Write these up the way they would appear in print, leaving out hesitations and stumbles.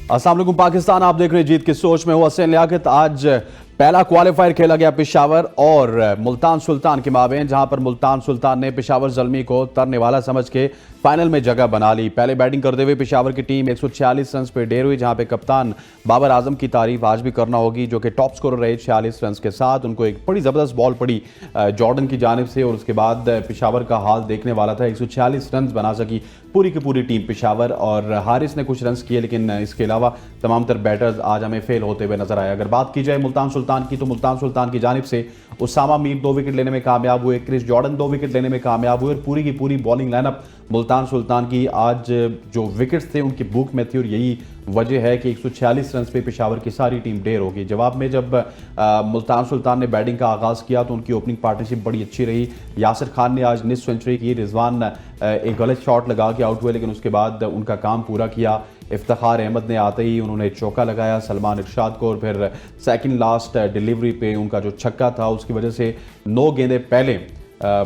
अस्सलाम वालेकुम पाकिस्तान, आप देख रहे हैं जीत की सोच में। हूं हसन लियाकत। आज पहला क्वालिफायर खेला गया पेशावर और मुल्तान सुल्तान के माबेन, जहां पर मुल्तान सुल्तान ने पेशावर ज़ल्मी को तरने वाला समझ के फाइनल में जगह बना ली। पहले बैटिंग करते हुए पेशावर की टीम 146 रन पे ढेर हुई, जहां पे कप्तान बाबर आजम की तारीफ आज भी करना होगी, जो कि टॉप स्कोरर रहे 46 रन के साथ। उनको एक बड़ी ज़बरदस्त बॉल पड़ी जॉर्डन की जानिब से और उसके बाद पेशावर का हाल देखने वाला था। 146 रन बना सकी पूरी की पूरी टीम पेशावर, और हारिस ने कुछ रन किए, लेकिन इसके अलावा तमाम तर बैटर्स आज हमें फेल होते हुए नजर आए। अगर बात की जाए मुल्तान सुल्तान की, तो मुल्तान सुल्तान की जानिब से उसामा मीर 2 विकेट लेने में कामयाब हुए, क्रिस जॉर्डन 2 विकेट लेने में कामयाब हुए, और पूरी की पूरी बॉलिंग लाइनअप मुल्तान सुल्तान की आज जो विकेट्स थे उनकी भूख में थी, और यही वजह है कि 146 रन पे पेशावर की सारी टीम ढेर होगी। जवाब में जब मुल्तान सुल्तान ने बैटिंग का आगाज़ किया तो उनकी ओपनिंग पार्टनरशिप बड़ी अच्छी रही। यासिर खान ने आज निस्फ सेंचुरी की, रिजवान एक गलत शॉट लगा के आउट हुए, लेकिन उसके बाद उनका काम पूरा किया। इफ्तिखार अहमद ने आते ही उन्होंने चौका लगाया सलमान इरशाद को, और फिर सेकंड लास्ट डिलीवरी पे उनका जो छक्का था उसकी वजह से 9 गेंदें पहले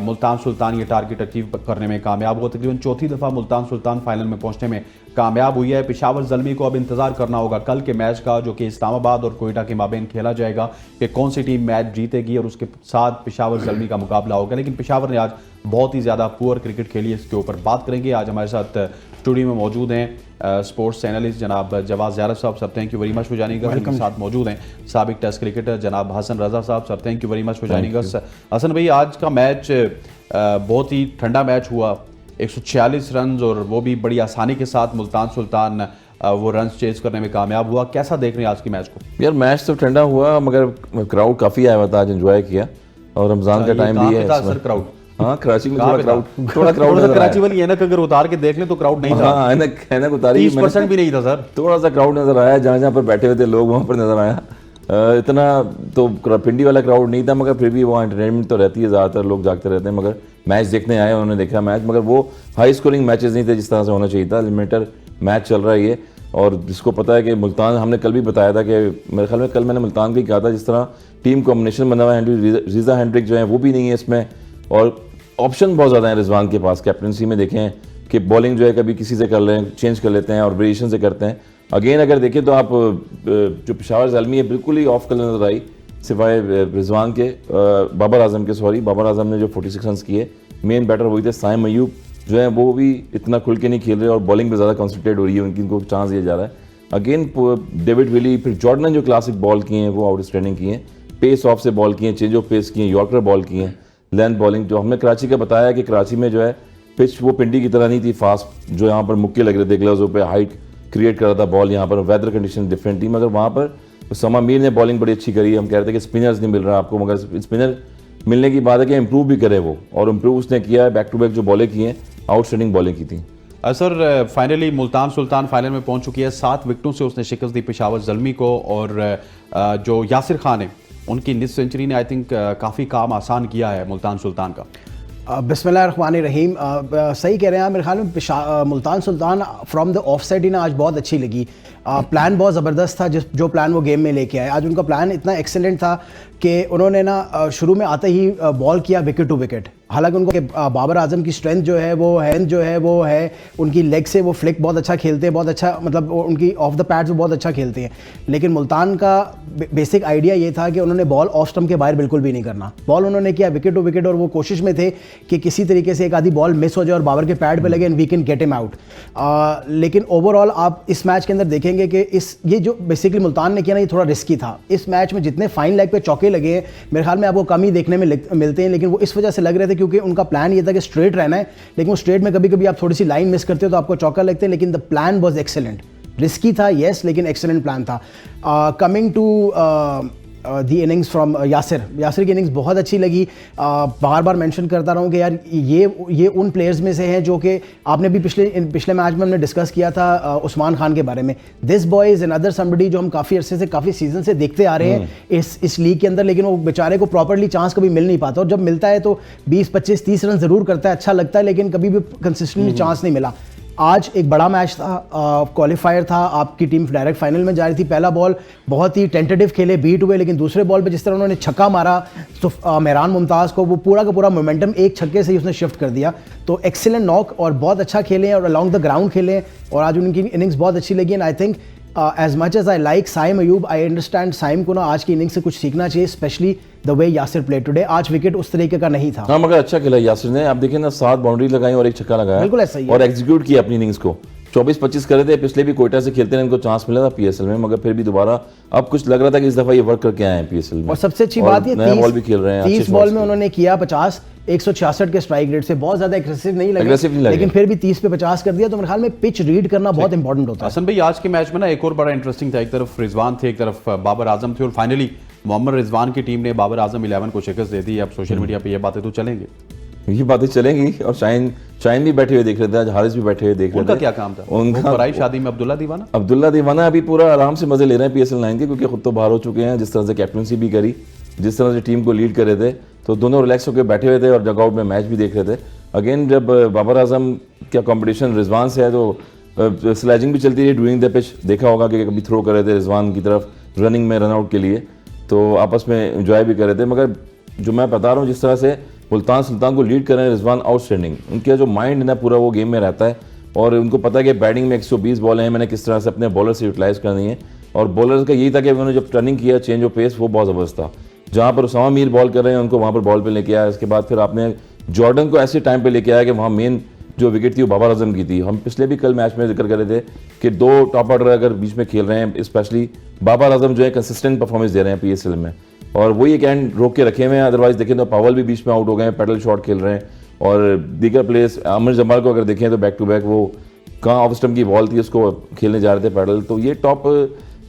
मुल्तान सुल्तान ये टारगेट अचीव करने में कामयाब हुआ। तकरीबन चौथी दफ़ा मुल्तान सुल्तान फाइनल में पहुंचने में कामयाब हुई है। पेशावर ज़ल्मी को अब इंतजार करना होगा कल के मैच का, जो कि इस्लामाबाद और कोयटा के माबेन खेला जाएगा, कि कौन सी टीम मैच जीतेगी, और उसके साथ पेशावर ज़ल्मी का मुकाबला होगा। लेकिन पेशावर ने आज बहुत ही ज़्यादा पुअर क्रिकेट खेली, इसके ऊपर बात करेंगे। आज हमारे साथ स्टूडियो में मौजूद हैं स्पोर्ट्स एनालिस्ट जनाब जवाद ज़ियारत साहब, sir thank you very much for joining अस। उनके साथ मौजूद हैं साबिक टेस्ट क्रिकेटर जनाब हसन रजा साहब, sir thank you very much for joining us. Hasan भाई, आज का मैच बहुत ही ठंडा मैच हुआ, 146 रन, और वो भी बड़ी आसानी के साथ मुल्तान सुल्तान वो रन चेज करने में कामयाब हुआ। कैसा देख रहे हैं आज की मैच को? यार मैच तो ठंडा हुआ, मगर क्राउड काफ़ी आया हुआ था, आज एंजॉय किया, और रमज़ान का टाइम भी है सर। क्राउड हाँ, कराची में थोड़ा क्राउड कराची वाली ऐनक अगर उतार के देख ले तो क्राउड नहीं था। हाँ, ऐनक उतारी 30% भी नहीं था सर। थोड़ा सा क्राउड नजर आया, जहाँ जहाँ पर बैठे हुए थे लोग वहाँ पर नजर आया। इतना तो पिंडी वाला क्राउड नहीं था, मगर फिर भी वो एंटरटेनमेंट तो रहती है, ज़्यादातर लोग जागते रहते हैं। मगर मैच देखने आए, उन्होंने देखा मैच, मगर वो हाई स्कोरिंग मैचेस नहीं थे जिस तरह से होना चाहिए था। लिमिटेड मैच चल रहा है ये, और जिसको पता है कि मुल्तान, हमने कल भी बताया था कि मेरे ख्याल में कल मैंने मुल्तान भी कहा था, जिस तरह टीम कॉम्बिनेशन बना हुआ है, रीज़ा हेंड्रिक जो है वो भी नहीं है इसमें, और ऑप्शन बहुत ज़्यादा है रिजवान के पास। कैप्टनसी में देखें कि बॉलिंग जो है कभी किसी से कर लें, चेंज कर लेते हैं, और वेरिएशन से करते हैं। अगेन अगर देखें तो आप जो पेशावर ज़ल्मी है बिल्कुल ही ऑफ कलर नजर आई, सिवाय रिजवान के, बाबर आजम के, सॉरी बाबर आजम ने जो 46 रन किए। मेन बैटर वही थे। साइम अयूब जो है वो भी इतना खुल के नहीं खेल रहे, और बॉलिंग पर ज़्यादा कॉन्सेंट्रेट हो रही है, उनको चांस दिया जा रहा है। अगेन डेविड विली, फिर जॉर्डन ने जो क्लासिक बॉल किए हैं वो आउटस्टैंडिंग किए हैं, पेस ऑफ से बॉल किए हैं, चेंज ऑफ पेस किए हैं, यॉर्कर बॉल किए हैं, लेंथ बॉलिंग। जो हमने कराची का बताया कि कराची में जो है पिच वो पिंडी की तरह नहीं थी फास्ट, जो यहाँ पर मुक्के लग रहे थे, ग्लव्स पे हाइट क्रिएट कर रहा था बॉल, यहाँ पर वेदर कंडीशन डिफरेंट थी। मगर वहाँ पर उसामा मीर ने बॉलिंग बड़ी अच्छी करी। हम कह रहे थे कि स्पिनर्स नहीं मिल रहा आपको, मगर स्पिनर मिलने की बात है कि इम्प्रूव भी करे वो, और इम्प्रूव उसने किया है। बैक टू बैक जो बॉलें की हैं, आउटस्टैंडिंग बॉलिंग की थी। Sir finally Multan Sultan final में पहुंच चुकी है, 7 विकेटों से उसने शिकस्त दी पेशावर ज़ल्मी को, और जो यासिर खान है उनकी निस्फ सेंचुरी ने आई थिंक काफ़ी काम आसान किया है मुल्तान सुल्तान का। बिस्मिल्लाहिर्रहमानिर्रहीम। सही कह रहे हैं आप। मेरे ख्याल में Multan Sultan from the of side ही ना आज बहुत अच्छी लगी। प्लान बहुत ज़बरदस्त था, जो प्लान वो गेम में लेके आए। आज उनका प्लान इतना एक्सेलेंट था कि उन्होंने ना शुरू में आते ही बॉल किया विकेट टू विकेट। हालांकि उनको बाबर आजम की स्ट्रेंथ जो है वो है उनकी लेग से, वो फ्लिक बहुत अच्छा खेलते हैं, बहुत अच्छा, मतलब उनकी ऑफ द पैड्स वो बहुत अच्छा खेलते हैं। लेकिन मुल्तान का बेसिक आइडिया ये था कि उन्होंने बॉल ऑफ स्टंप के बाहर बिल्कुल भी नहीं करना। बॉल उन्होंने किया विकेट टू विकेट, और वो कोशिश में थे कि किसी तरीके से एक आधी बॉल मिस हो जाए और बाबर के पैड पे लगे and we can get him out. लेकिन ओवरऑल आप इस मैच के अंदर देखेंगे कि ये जो बेसिकली मुल्तान ने किया ना, ये थोड़ा रिस्की था। इस मैच में जितने फाइन लेग पे चौके लगे हैं, मेरे ख्याल में आपको कम ही देखने में मिलते हैं, लेकिन वो इस वजह से लग रहे थे क्योंकि उनका प्लान ये था कि स्ट्रेट रहना है, लेकिन वो स्ट्रेट में कभी कभी आप थोड़ी सी लाइन मिस करते हो तो आपको चौका लगते हैं। लेकिन the plan was excellent. Risky था येस, लेकिन एक्सेलेंट प्लान था। Coming to the innings from Yasir की इनिंग्स बहुत अच्छी लगी। बार बार मेंशन करता रहा हूँ कि यार ये उन प्लेयर्स में से हैं जो कि आपने भी पिछले मैच में हमने डिस्कस किया था उस्मान खान के बारे में। This boy is another somebody जो हम काफ़ी अरसे से, काफ़ी सीजन से देखते आ रहे हैं इस लीग के अंदर, लेकिन वो बेचारे को प्रॉपरली चांस कभी मिल नहीं पाता, और जब मिलता है तो 20, 25, 30 रन ज़रूर करता है, अच्छा लगता है, लेकिन कभी भी कंसिस्टेंटली चांस नहीं मिला। आज एक बड़ा मैच था, क्वालिफायर था, आपकी टीम डायरेक्ट फाइनल में जा रही थी। पहला बॉल बहुत ही टेंटेटिव खेले, बीट हुए, लेकिन दूसरे बॉल पे जिस तरह उन्होंने छक्का मारा तो मेहरान मुमताज़ को, वो पूरा का पूरा मोमेंटम एक छक्के से ही उसने शिफ्ट कर दिया। तो एक्सीलेंट नॉक, और बहुत अच्छा खेले और अलॉन्ग द ग्राउंड खेले, और आज उनकी इनिंग्स बहुत अच्छी लगी। And I think as much as I like Saim Ayub, I understand Saim को ना आज की इनिंग से कुछ सीखना चाहिए, specially the way Yasir play today. आज विकेट उस तरीके का नहीं था। हाँ मगर अच्छा खेला यासिर ने, आप देखिए ना 7 बाउंड्री लगाई और 1 छक्का लगाया, बिल्कुल ऐसा ही है। और एग्जीक्यूट किया अपनी इनिंग्स को। 24-25 करे थे, पिछले भी कोयटा से खेलते हैं, इनको चांस मिला था पीएसएल में, मगर फिर भी दोबारा अब कुछ लग रहा था कि इस दफा ये वर्क करके आए हैं पीएसएल में। और सबसे अच्छी बात ये नया बॉल भी खेल रहे हैं, 30 बॉल में उन्होंने किया 50, 166 के स्ट्राइक रेट से, बहुत ज्यादा एग्रेसिव नहीं लगे, लेकिन फिर भी 30 पे 50 कर दिया। तो मेरे ख्याल में पिच रीड करना बहुत इंपॉर्टेंट होता है। हसन भाई, आज के मैच में ना एक और बड़ा इंटरेस्टिंग था, एक तरफ रिजवान थे, एक तरफ बाबर आजम थे, और फाइनली मोहम्मद रिजवान की टीम ने बाबर आजम 11 को शिकस्त दे दी। अब सोशल मीडिया पे ये बातें तो चलेंगी, ये बातें चलेंगी। और शाइन भी बैठे हुए देख रहे थे, आज हारिस भी बैठे हुए देख रहे थे। उनका क्या काम था? उनका फराई शादी में अब्दुल्ला दीवाना अभी पूरा आराम से मजे ले रहे हैं पीएसएल 9 के, क्योंकि खुद तो बाहर हो चुके हैं। जिस तरह से कैप्टनसी भी करी, जिस तरह से टीम को लीड कर रहे थे, तो दोनों रिलैक्स होकर बैठे हुए थे और डगआउट में मैच भी देख रहे थे। अगेन जब बाबर आजम का कंपटीशन रिजवान से है, तो स्लैजिंग भी चलती रही ड्यूरिंग द पिच। देखा होगा कि कभी थ्रो कर रहे थे रिजवान की तरफ रनिंग में, रनआउट के लिए, तो आपस में एंजॉय भी कर रहे थे। मगर जो मैं बता रहा हूँ, जिस तरह से मुल्तान सुल्तान को लीड कर रहे हैं रिजवान, आउटस्टैंडिंग। उनका जो माइंड है ना पूरा वो गेम में रहता है, और उनको पता है कि बैटिंग में 120 बॉल हैं, मैंने किस तरह से अपने बॉलर से यूटिलाइज करनी है। और बॉलर का यही था कि उन्होंने जब टर्निंग किया, चेंज ऑफ पेस वो बहुत ज़बरदस्त था। जहाँ पर उसामा मीर बॉल कर रहे हैं, उनको वहाँ पर बॉल पे लेके आया। इसके बाद फिर आपने जॉर्डन को ऐसे टाइम पे लेके आया कि वहाँ मेन जो विकेट थी वो बाबर आजम की थी। हम पिछले भी कल मैच में जिक्र कर रहे थे कि 2 टॉप ऑर्डर अगर बीच में खेल रहे हैं, स्पेशली बाबर आजम जो है कंसिस्टेंट परफॉर्मेंस दे रहे हैं पीएसएल में, और वही एक एंड रोक के रखे हुए हैं। अदरवाइज देखें तो पावल भी बीच में आउट हो गए हैं, पैडल शॉट खेल रहे हैं, और दीगर प्लेयर्स आमिर जमाल को अगर देखें तो बैक टू बैक वो कहाँ ऑफ स्टंप की बॉल थी उसको खेलने जा रहे थे पैडल। तो ये टॉप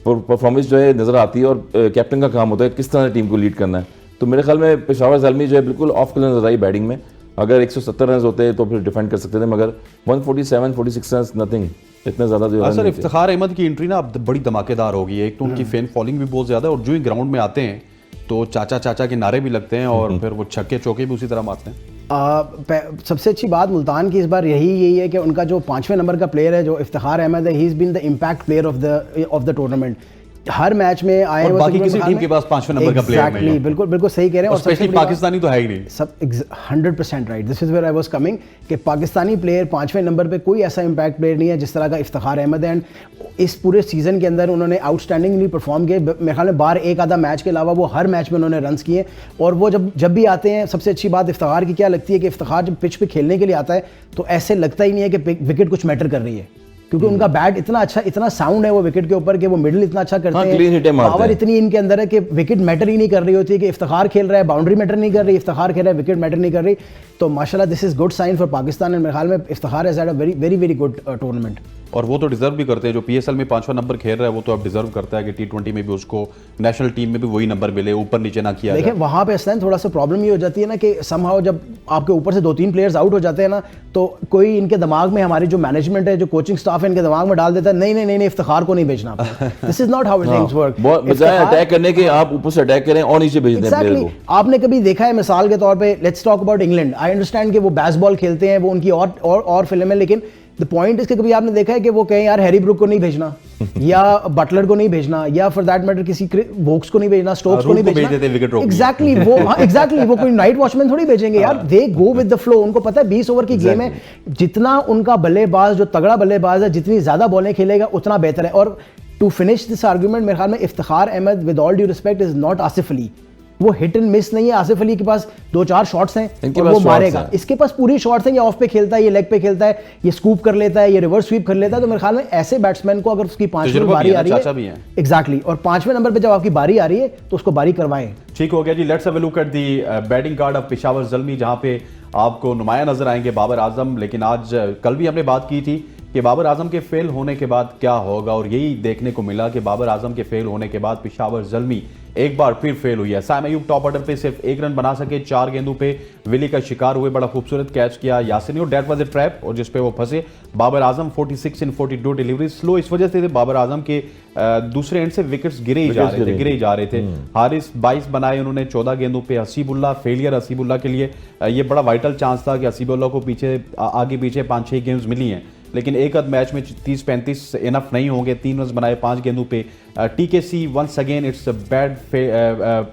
परफॉर्मेंस जो है नज़र आती है, और कैप्टन का काम होता है किस तरह टीम को लीड करना है। तो मेरे ख्याल में पेशावर ज़ल्मी जो है बिल्कुल ऑफ कलर नजर आई बैटिंग में। अगर 170 रन होते तो फिर डिफेंड कर सकते थे, मगर 147-46 रन नथिंग, इतने ज़्यादा जो सर इफ्तिखार अहमद की एंट्री ना अब बड़ी धमाकेदार हो गई है। एक तो उनकी फैन फॉलोइंग भी बहुत ज़्यादा है, और जो ही ग्राउंड में आते हैं तो चाचा चाचा के नारे भी लगते हैं, और फिर वो छक्के चौके भी उसी तरह मारते हैं। सबसे अच्छी बात मुल्तान की इस बार यही है कि उनका जो 5वें नंबर का प्लेयर है, जो इफ्तिखार अहमद है, he is been the impact player of the tournament. हर मैच में आए, और बाकी किसी टीम के पास 5वें नंबर का प्लेयर नहीं है। बिल्कुल बिल्कुल सही कह रहे हैं, और स्पेशली पाकिस्तानी तो है ही नहीं। सब 100% right, this is where I was coming, कि पाकिस्तानी प्लेयर 5वें नंबर पे कोई ऐसा इम्पैक्ट प्लेयर नहीं है जिस तरह का इफ्तिखार अहमद है। एंड इस पूरे सीजन के अंदर उन्होंने आउटस्टैंडिंगली परफॉर्म किए। मेरे ख्याल में बाहर एक आधा मैच के अलावा वो हर मैच में उन्होंने रन्स किए। और वो जब भी आते हैं, सबसे अच्छी बात इफ्तिखार की क्या लगती है कि इफ्तिखार जब पिच पे खेलने के लिए आता है तो ऐसे लगता ही नहीं है कि विकेट कुछ मैटर कर रही है, क्योंकि उनका बैट इतना अच्छा, इतना साउंड है वो विकेट के ऊपर, कि वो मिडिल इतना अच्छा करते हैं, पावर इतनी इनके अंदर है कि विकेट मैटर ही नहीं कर रही होती है। कि इफ्तिखार खेल रहा है, बाउंड्री मैटर नहीं कर रही, इफ्तिखार खेल रहा है, विकेट मैटर नहीं कर रही। तो माशाल्लाह this is good sign for Pakistan, and मेरे ख्याल में Iftikhar has had a very very very good tournament. और वो तो डिजर्व भी करते हैं, जो पीएसएल में 5वां नंबर खेल रहा है वो तो अब डिजर्व करता है कि T20 में भी उसको, नेशनल टीम में भी वही नंबर मिले, ऊपर नीचे ना किया। देखिए वहाँ पे असलन थोड़ा सा प्रॉब्लम ये हो जाती है ना कि समहाउ जब आपके ऊपर से 2-3 प्लेयर्स आउट हो जाते हैं ना, तो कोई इनके दिमाग में, हमारी जो मैनेजमेंट है, जो कोचिंग स्टाफ है, इनके दिमाग में डाल देता है नहीं इफ्तिखार को नहीं भेजना। This is not how things work. बजाय अटैक करने के आप ऊपर से अटैक करें और नीचे भेज दें प्लेयर को। आपने कभी देखा है मिसाल के तौर पे, let's talk about England, I understand कि वो बेसबॉल खेलते हैं, वो उनकी और फिल्म है, लेकिन द पॉइंट इज कि कभी आपने देखा है कि वो कहें यार हैरी ब्रुक को नहीं भेजना या बटलर को नहीं भेजना, या फॉर दैट मैटर किसी वोक्स को नहीं भेजना, स्टोक्स को नहीं भेजना। एग्जैक्टली वो कोई नाइट वॉचमैन थोड़ी भेजेंगे यार। दे गो विद द फ्लो। उनको पता है 20 ओवर की गेम है, जितना उनका बल्लेबाज, जो तगड़ा बल्लेबाज है, जितनी ज्यादा बॉलें खेलेगा उतना बेहतर है। और टू फिनिश दिस आर्गुमेंट, मेरे ख्याल में Iftikhar Ahmed with all due respect is not Asif Ali. वो हिट एंड मिस नहीं है। आसिफ अली के पास 2-4 शॉट्स हैं और वो मारेगा, इसके पास पूरी शॉट्स हैं। ये ऑफ पे खेलता है, ये लेग पे खेलता है, ये स्कूप कर लेता है, ये रिवर्स स्वीप कर लेता है। तो मेरे ख्याल में ऐसे बैट्समैन को अगर उसकी 5वीं बारी आ रही है, एग्जैक्टली, और 5वें नंबर पे जब आपकी बारी आ रही है तो उसको बारी करवाएं। ठीक हो गया जी। Let's have a look at the batting card of Peshawar Zalmi, जहां पे आपको नुमाया नजर आएंगे बाबर आजम। लेकिन आज कल भी हमने बात की थी कि बाबर आजम के फेल होने के बाद क्या होगा, और यही देखने को मिला कि बाबर आजम के फेल होने के बाद पेशावर ज़ल्मी एक बार फिर फेल हुई है। साइम अयूब टॉप ऑर्डर पे सिर्फ 1 रन बना सके, 4 गेंदों पे विली का शिकार हुए। बड़ा खूबसूरत कैच किया यासिर ने, डेट वाज ए ट्रैप, और जिस पे वो फंसे। बाबर आजम 46 इन 42 डिलीवरी स्लो, इस वजह से बाबर आजम के दूसरे एंड से विकेट्स गिरे ही जा रहे थे। हारिस 22 बनाए उन्होंने 14 गेंदों पे। हसीबुल्ला फेलियर, हसीबुल्ला के लिए ये बड़ा वाइटल चांस था कि हसीबुल्ला को पीछे आगे पीछे 5-6 गेम्स मिली हैं, लेकिन एक आध मैच में 30-35 इनफ नहीं होंगे। 3 रन बनाए 5 गेंदों पे। TKC once again it's bad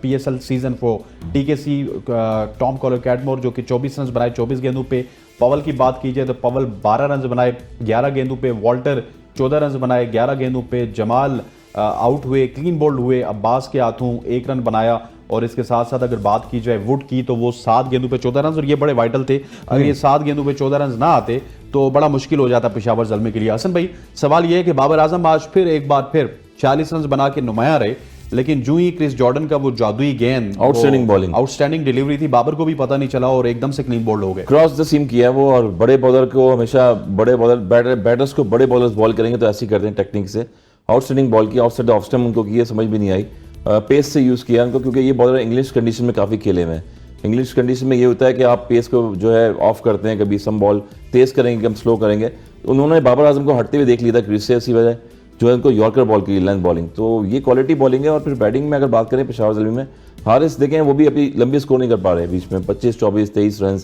PSL season for TKC. Tom Kohler Cadmore जो कि 24 रन बनाए 24 गेंदों पे। पवल की बात कीजिए तो पवल 12 रन बनाए 11 गेंदों पे। वॉल्टर 14 रन बनाए 11 गेंदों पे। जमाल आउट हुए, क्लीन बोल्ड हुए। अब्बास के हाथों 1 रन बनाया। और इसके साथ साथ अगर बात की जाए वुड की तो वो 7 गेंदों पे 14 रन, और ये बड़े वाइटल थे। अगर ये 7 गेंदों पे 14 रन ना आते तो बड़ा मुश्किल हो जाता पेशावर ज़ल्मी के लिए। हसन भाई, सवाल ये है कि बाबर आजम आज फिर एक बार फिर 40 रन बना के नुमाया रहे, लेकिन जो ही क्रिस जॉर्डन का वो जादुई गेंद, आउटस्टैंडिंग बॉलिंग, आउटस्टैंडिंग डिलीवरी थी, बाबर को भी पता नहीं चला और एकदम से क्लीन बोल्ड हो गए। क्रॉस द सीम किया वो। और बड़े बॉलर को हमेशा बड़े बॉलर बैटर्स को बड़े बॉलर्स बॉल करेंगे तो ऐसे ही करते हैं टेक्निक से। आउटस्टैंडिंग बॉल की, ऑफ स्टंप उनको की, समझ भी नहीं आई। पेस से यूज़ किया उनको, क्योंकि ये बॉलर इंग्लिश कंडीशन में काफ़ी खेले हुए हैं। इंग्लिश कंडीशन में ये होता है कि आप पेस को जो है ऑफ करते हैं, कभी सम बॉल तेज़ करेंगे, कभी स्लो करेंगे। उन्होंने बाबर आजम को हटते हुए देख लिया था क्रीज से, इसी वजह जो है उनको यॉर्कर बॉल की, लेंथ बॉलिंग। तो ये क्वालिटी बॉलिंग है। और फिर बैटिंग में अगर बात करें पेशावर ज़ल्मी में, हारिस देखें वो भी अभी लंबी स्कोर नहीं कर पा रहे हैं बीच में, 25, 24, 23 रन।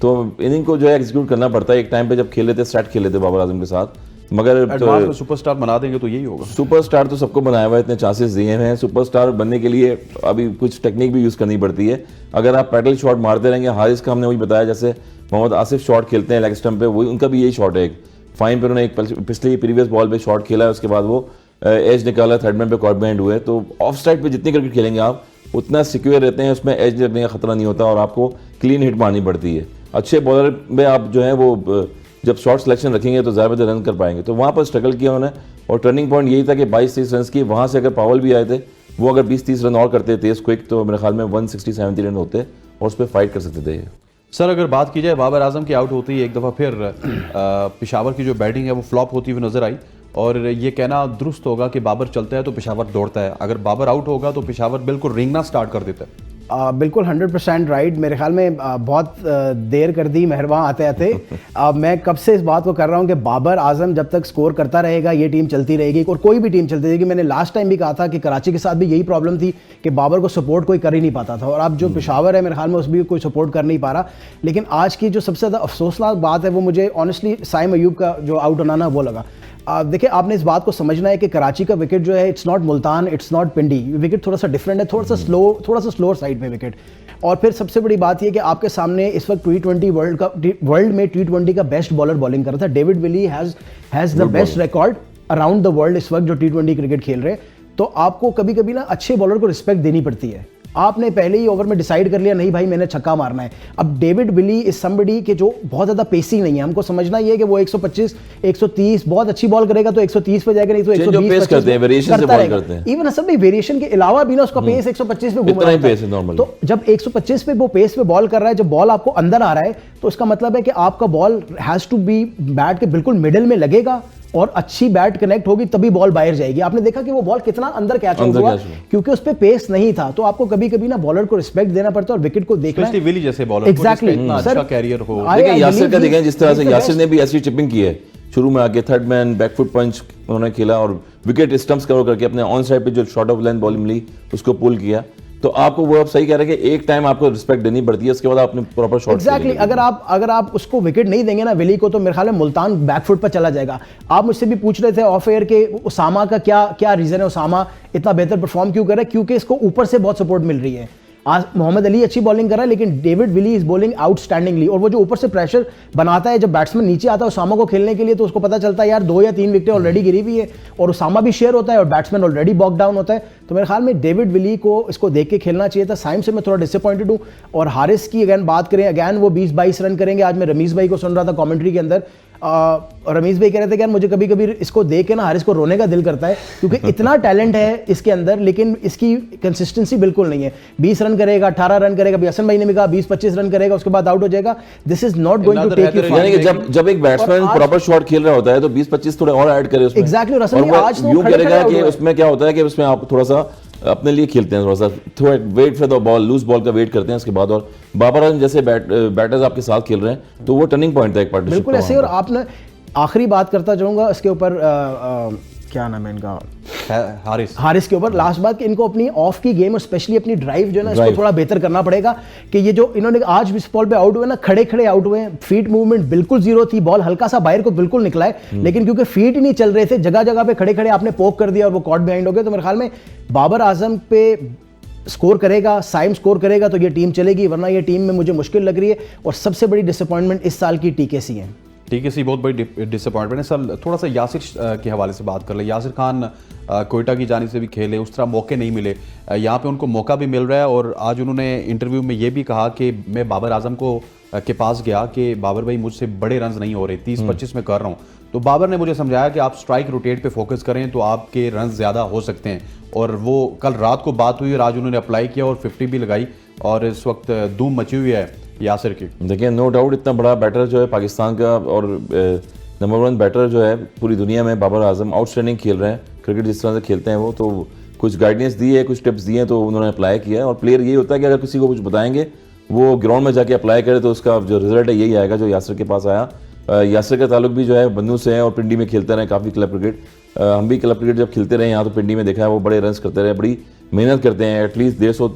तो इनिंग को जो है एग्जीक्यूट करना पड़ता है। एक टाइम पे जब खेले थे, सेट खेले थे बाबर आजम के साथ, मगर एडवांस में सुपरस्टार बना देंगे तो यही होगा। सुपरस्टार तो सबको बनाया हुआ है, इतने चांसेस दिए हैं। सुपरस्टार बनने के लिए अभी कुछ टेक्निक भी यूज़ करनी पड़ती है। अगर आप पैडल शॉट मारते रहेंगे, हारिस का हमने वही बताया, जैसे मोहम्मद आसिफ शॉट खेलते हैं लेग स्टंप पे, वही उनका भी यही शॉट है। एक फाइन पे उन्होंने एक पिछले प्रीवियस बॉल पे शॉट खेला है, उसके बाद वो एज निकाला, थर्ड मैन पे कॉर्ड बैंड हुए। तो ऑफ साइड पे जितनी क्रिकेट खेलेंगे आप उतना सिक्योर रहते हैं, उसमें एज लगने का खतरा नहीं होता और आपको क्लीन हिट मारनी पड़ती है। अच्छे बॉलर में आप जो है वो जब शॉर्ट सिलेक्शन रखेंगे तो ज़्यादा रन कर पाएंगे। तो वहाँ पर स्ट्रगल किया उन्होंने, और टर्निंग पॉइंट यही था कि 22-23 रन की, वहाँ से अगर पावल भी आए थे, वो अगर 20-30 रन और करते तेज क्विक, तो मेरे ख्याल में 160-70 रन होते और उस पर फाइट कर सकते थे। सर, अगर बात की जाए बाबर आजम की आउट होती है एक दफ़ा फिर पेशावर की जो बैटिंग है वो फ्लॉप होती हुई नजर आई, और ये कहना दुरुस्त होगा कि बाबर चलता है तो पेशावर दौड़ता है। अगर बाबर आउट होगा तो पेशावर बिल्कुल रेंगना स्टार्ट कर देता है। बिल्कुल 100% राइट। मेरे ख्याल में बहुत देर कर दी मेहरबान आते आते। मैं कब से इस बात को कर रहा हूँ कि बाबर आजम जब तक स्कोर करता रहेगा ये टीम चलती रहेगी, और कोई भी टीम चलती रहेगी। मैंने लास्ट टाइम भी कहा था कि कराची के साथ भी यही प्रॉब्लम थी कि बाबर को सपोर्ट कोई कर ही नहीं पाता था, और अब जो पेशावर है मेरे ख्याल में उस भी कोई सपोर्ट कर नहीं पा रहा। लेकिन आज की जो सबसे ज़्यादा अफसोसनाक बात है वो मुझे ऑनेस्टली साइम अयूब का जो आउट होना ना वो लगा। देखिए, आपने इस बात को समझना है कि कराची का विकेट जो है, it's not Multan, it's not Pindi. Wicket थोड़ा सा डिफरेंट है, थोड़ा सा स्लोअर साइड में विकेट। और फिर सबसे बड़ी बात यह कि आपके सामने इस वक्त T20 वर्ल्ड में T20 का बेस्ट बॉलर बॉलिंग कर रहा था। David Willey has the best record around the world इस वक्त जो T20 क्रिकेट खेल रहे हैं। तो आपको कभी कभी ना अच्छे बॉलर को रिस्पेक्ट देनी पड़ती है। आपने पहले ही ओवर में डिसाइड कर लिया नहीं भाई मैंने छक्का मारना है। अब डेविड विली इज समबडी के जो बहुत ज़्यादा पेसी नहीं है। हमको समझना ये है कि वो 125, 130 बहुत अच्छी बॉल करेगा तो 130 पे जाएगा, नहीं तो 120 करते हैं, वेरिएशन से बॉल करते हैं। इवन सब वेरिएशन के अलावा भी ना उसका पेस 125 पे घूम रहा है। तो जब 125 पे वो पेस पे बॉल कर रहा है, जब बॉल आपको अंदर आ रहा है तो इसका मतलब है कि आपका ball has to be bat के बिल्कुल मिडिल में लगेगा और अच्छी बैट कनेक्ट होगी तभी बॉल बाहर जाएगी। आपने देखा कि वो बॉल कितना अंदर कैच हुआ क्योंकि उस पे पेस नहीं था। तो आपको कभी कभी ना बॉलर को रिस्पेक्ट देना पड़ता है और विकेट को देखना है। विली जैसे बॉलर एग्जैक्टली अच्छा कैरियर हो। देखिए यासिर का देखें, जिस तरह से यासिर ने भी ऐसी चिपिंग की है, शुरू में आके थर्ड मैन बैकफुट पंच उन्होंने खेला और विकेट स्टंप्स कवर करके अपने ऑन साइड पे जो शॉर्ट ऑफ लेंथ बॉलिंग मिली उसको पुल किया। तो आपको वो अब सही कह रहे हैं कि एक टाइम आपको रिस्पेक्ट देनी पड़ती है, उसके बाद आपने प्रॉपर शॉट। एग्जैक्टली, अगर आप उसको विकेट नहीं देंगे ना विली को, तो मेरे ख्याल में मुल्तान बैकफुट पर चला जाएगा। आप मुझसे भी पूछ रहे थे ऑफ एयर के उसामा का क्या रीजन है, उसामा इतना बेहतर परफॉर्म क्यों कर रहा है? क्योंकि इसको ऊपर से बहुत सपोर्ट मिल रही है। आज मोहम्मद अली अच्छी बॉलिंग कर रहा है लेकिन David Willey is bowling outstandingly, और वो जो ऊपर से प्रेशर बनाता है जब बैट्समैन नीचे आता है उसामा को खेलने के लिए, तो उसको पता चलता है यार 2 या 3 विकेटें ऑलरेडी गिरी हुई है और उसामा भी शेयर होता है और बैट्समैन ऑलरेडी बॉक डाउन होता है। तो मेरे ख्याल में डेविड विली को इसको देख के खेलना चाहिए था। साइम से मैं थोड़ा डिसअपॉइंटेड हूँ। और हारिस की अगैन बात करें, अगैन वो 20-22 रन करेंगे। आज मैं रमीज भाई को सुन रहा था कमेंट्री के अंदर, रमीज भाई कह रहे थे कि यार मुझे कभी कभी इसको देख के ना हारिस को रोने का दिल करता है क्योंकि इतना टैलेंट है इसके अंदर लेकिन इसकी कंसिस्टेंसी बिल्कुल नहीं है। 20 रन करेगा, 18 रन करेगा, हसन भाई ने भी कहा 20-25 रन करेगा उसके बाद आउट हो जाएगा। This is not going to take you far. यानी कि जब एक बैट्समैन प्रॉपर शॉट खेल रहा होता है तो 20-25 थोड़े और ऐड करे उसमें। एग्जैक्टली, रसन भाई आज यूं करेगा कि उसमें क्या होता है कि उसमें आप थोड़ा सा अपने लिए खेलते हैं, थोड़ा सा wait for the ball, loose ball का वेट करते हैं उसके बाद। और बाबर आजम जैसे बैटर्स आपके साथ खेल रहे हैं तो वो टर्निंग पॉइंट था एक पार्टनरशिप। बिल्कुल ऐसे। और आपने आखिरी बात करता जाऊंगा इसके ऊपर, क्या नाम है इनका, हारिस के ऊपर। लास्ट बात कि इनको अपनी ऑफ की गेम और स्पेशली अपनी ड्राइव जो है ना इसको थोड़ा बेहतर करना पड़ेगा कि ये जो इन्होंने आज इस बॉल पे आउट हुए ना, खड़े खड़े आउट हुए, फीट मूवमेंट बिल्कुल जीरो थी, बॉल हल्का सा बाहर को बिल्कुल निकला है लेकिन क्योंकि फीट ही नहीं चल रहे थे, जगह जगह पे खड़े खड़े आपने पोक कर दिया और वो कॉट बिहाइंड हो गए। तो मेरे ख्याल में बाबर आजम पे स्कोर करेगा, साइम स्कोर करेगा तो ये टीम चलेगी, वरना ये टीम में मुझे मुश्किल लग रही है। और सबसे बड़ी डिसअपॉइंटमेंट इस साल की टीकेसी है। TKC बहुत बड़ी डिसअपॉइंटमेंट है सर। थोड़ा सा यासिर के हवाले से बात कर ले। यासिर खान कोयटा की जानिब से भी खेले, उस तरह मौके नहीं मिले, यहाँ पे उनको मौका भी मिल रहा है। और आज उन्होंने इंटरव्यू में ये भी कहा कि मैं बाबर आजम के पास गया कि बाबर भाई मुझसे बड़े रन्स नहीं हो रहे, 30-25 में कर रहा हूँ। तो बाबर ने मुझे समझाया कि आप स्ट्राइक रोटेट पे फोकस करें तो आपके रन ज़्यादा हो सकते हैं। और वो कल रात को बात हुई और आज उन्होंने अप्लाई किया और 50 भी लगाई और इस वक्त धूम मची हुई है यासिर की। देखिए नो डाउट इतना बड़ा बैटर जो है पाकिस्तान का और नंबर 1 बैटर जो है पूरी दुनिया में, बाबर आजम आउटस्टैंडिंग खेल रहे हैं। क्रिकेट जिस तरह से खेलते हैं वो, तो कुछ गाइडेंस दी है, कुछ टिप्स दिए हैं, तो उन्होंने अप्लाई किया है। और प्लेयर यही होता है कि अगर किसी को कुछ बताएंगे वो ग्राउंड में जाके अप्लाई करे तो उसका जो रिजल्ट है यही आएगा जो यासिर के पास आया। यासिर का ताल्लुक भी जो है बन्नू से है और पिंडी में खेलते रहे काफ़ी क्लब क्रिकेट। हम भी क्लब क्रिकेट जब खेलते रहे यहाँ तो पिंडी में देखा है वो बड़े रन्स करते रहे, बड़ी मेहनत करते हैं। एटलीस्ट 150,